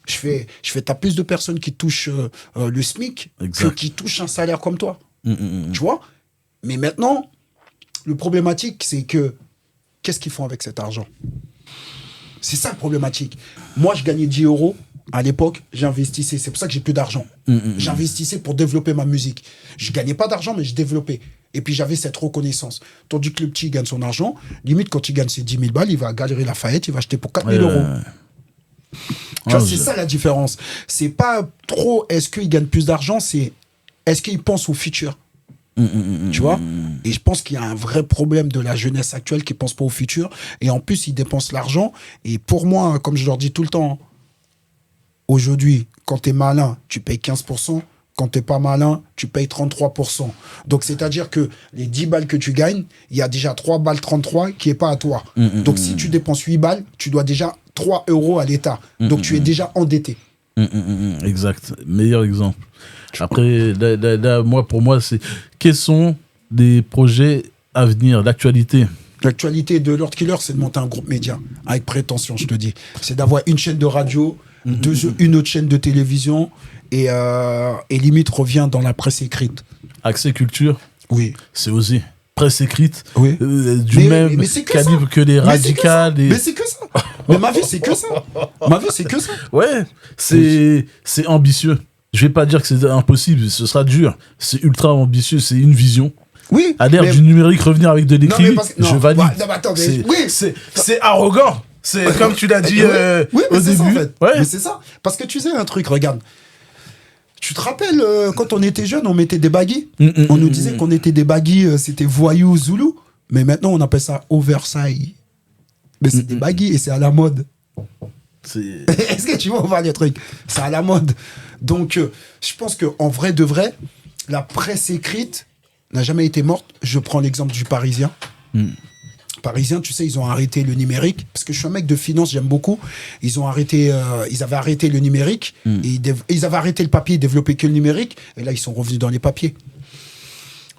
Speaker 2: Je fais, t'as plus de personnes qui touchent le SMIC que qui touchent un salaire comme toi. Tu vois? Mais maintenant, le problématique, c'est que qu'est-ce qu'ils font avec cet argent? C'est ça le problématique. Moi, je gagnais 10 euros. À l'époque, j'investissais. C'est pour ça que j'ai plus d'argent. J'investissais pour développer ma musique. Je gagnais pas d'argent, mais je développais. Et puis, j'avais cette reconnaissance. Tandis que le petit, il gagne son argent. Limite, quand il gagne ses 10 000 balles, il va à Galerie Lafayette, il va acheter pour 4 000 euros. Tu vois, c'est ça la différence. C'est pas trop est-ce qu'il gagne plus d'argent, c'est est-ce qu'il pense au futur. Tu vois? Et je pense qu'il y a un vrai problème de la jeunesse actuelle qui pense pas au futur. Et en plus, ils dépensent l'argent. Et pour moi, comme je leur dis tout le temps, aujourd'hui, quand tu es malin, tu payes 15%. Quand tu n'es pas malin, tu payes 33%. Donc, c'est-à-dire que les 10 balles que tu gagnes, il y a déjà 3 balles 33 qui n'est pas à toi. Donc, si tu dépenses 8 balles, tu dois déjà 3 euros à l'État. Donc, tu es déjà endetté.
Speaker 1: Exact. Meilleur exemple. Après, là, pour moi, c'est... Quels sont les projets à venir, l'actualité?
Speaker 2: L'actualité de Lord Killer, c'est de monter un groupe média. Avec prétention, je te dis. C'est d'avoir une chaîne de radio, une autre chaîne de télévision, et limite revient dans la presse écrite.
Speaker 1: Accès culture?
Speaker 2: Oui.
Speaker 1: C'est osé. Presse écrite,
Speaker 2: oui.
Speaker 1: Même calibre que les radicales.
Speaker 2: Mais c'est que ça. Mais ma vie, c'est que ça. Ma vie, c'est que ça.
Speaker 1: Ouais, c'est ambitieux. Je vais pas dire que c'est impossible, ce sera dur. C'est ultra ambitieux, c'est une vision.
Speaker 2: Oui.
Speaker 1: À l'ère du numérique, revenir avec de l'écrit, je valide. C'est arrogant. C'est comme tu l'as dit au début. Ça, en fait.
Speaker 2: Mais c'est ça. Parce que tu sais un truc, regarde. Tu te rappelles, quand on était jeunes, on mettait des baggy. On nous disait qu'on était des baggy, c'était voyou zoulou. Mais maintenant, on appelle ça oversize. Mais c'est des baggy et c'est à la mode. Est-ce que tu vois, on va le truc? C'est à la mode. Donc, je pense qu'en vrai de vrai, la presse écrite n'a jamais été morte. Je prends l'exemple du Parisien. Parisien, tu sais, ils ont arrêté le numérique. Parce que je suis un mec de finance, j'aime beaucoup. Ils avaient arrêté le numérique. Et ils avaient arrêté le papier, ils développaient que le numérique. Et là, ils sont revenus dans les papiers.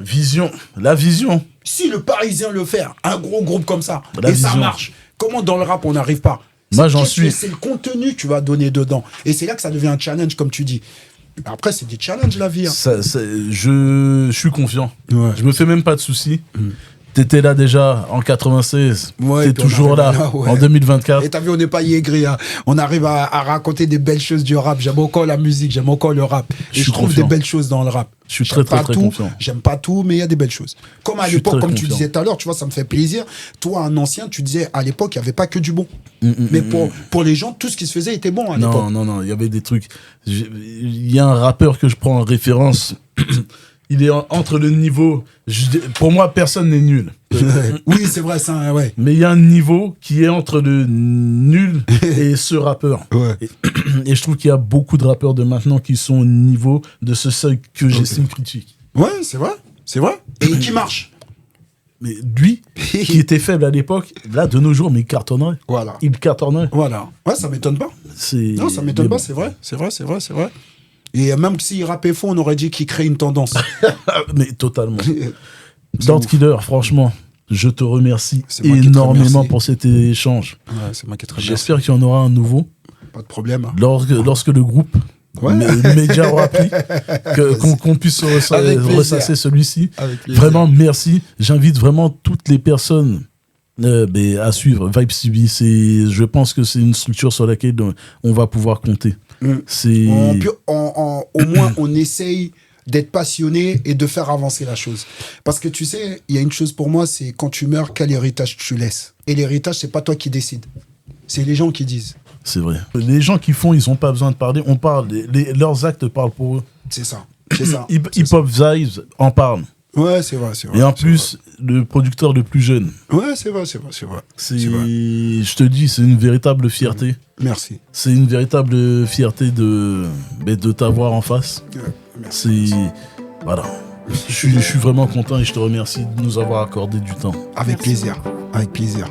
Speaker 1: Vision. La vision.
Speaker 2: Si le Parisien le fait, un gros groupe comme ça, et ça marche, comment dans le rap, on n'arrive pas?
Speaker 1: Moi, j'en suis.
Speaker 2: C'est le contenu que tu vas donner dedans. Et c'est là que ça devient un challenge, comme tu dis. Après, c'est des challenges, la vie. Hein.
Speaker 1: Je suis confiant. Ouais. Je me fais même pas de soucis. T'étais là déjà en 96, t'es toujours là, en 2024.
Speaker 2: Et t'as vu, on n'est pas aigri, hein. On arrive à raconter des belles choses du rap. J'aime encore la musique, j'aime encore le rap. Et je trouve des belles choses dans le rap.
Speaker 1: Je suis très confiant.
Speaker 2: J'aime pas tout, mais il y a des belles choses. Comme à l'époque, comme tu disais tout à l'heure, tu vois, ça me fait plaisir. Toi, un ancien, tu disais à l'époque, il n'y avait pas que du bon. Mais pour les gens, tout ce qui se faisait était bon à l'époque.
Speaker 1: Non, il y avait des trucs. Il y a un rappeur que je prends en référence. Il est entre le niveau. Pour moi, personne n'est nul.
Speaker 2: Oui, c'est vrai, ça, ouais.
Speaker 1: Mais il y a un niveau qui est entre le nul et ce rappeur.
Speaker 2: Ouais.
Speaker 1: Et je trouve qu'il y a beaucoup de rappeurs de maintenant qui sont au niveau de ce seuil que j'estime critique.
Speaker 2: Ouais, c'est vrai. C'est vrai. Et qui marche.
Speaker 1: Mais lui, qui était faible à l'époque, là, de nos jours, mais il cartonnerait.
Speaker 2: Voilà.
Speaker 1: Il cartonnerait.
Speaker 2: Voilà. Ouais, ça m'étonne pas. Non, ça m'étonne pas, c'est vrai. C'est vrai. Et même s'il rappait faux, on aurait dit qu'il crée une tendance.
Speaker 1: Mais totalement. Dante Killer, franchement, je te remercie énormément pour cet échange.
Speaker 2: Ouais, c'est moi qui te remercie.
Speaker 1: J'espère qu'il y en aura un nouveau.
Speaker 2: Pas de problème. Hein.
Speaker 1: Lorsque le groupe Média aura pris, qu'on puisse ressasser celui-ci. Vraiment, merci. J'invite vraiment toutes les personnes à suivre Vibe CB. Je pense que c'est une structure sur laquelle on va pouvoir compter.
Speaker 2: Au moins, on essaye d'être passionné et de faire avancer la chose. Parce que tu sais, il y a une chose pour moi, c'est quand tu meurs, quel héritage tu laisses. Et l'héritage, c'est pas toi qui décides. C'est les gens qui disent.
Speaker 1: C'est vrai. Les gens qui font, ils n'ont pas besoin de parler. On parle. Leurs actes parlent pour eux.
Speaker 2: C'est ça.
Speaker 1: Hip-Hop Vibes en parle.
Speaker 2: Ouais, c'est vrai.
Speaker 1: Et en plus, le producteur le plus jeune.
Speaker 2: Ouais, c'est vrai.
Speaker 1: Je te dis, c'est une véritable fierté.
Speaker 2: Merci.
Speaker 1: C'est une véritable fierté de t'avoir en face.
Speaker 2: Merci.
Speaker 1: Voilà. Je suis vraiment content et je te remercie de nous avoir accordé du temps.
Speaker 2: Avec plaisir. Avec plaisir.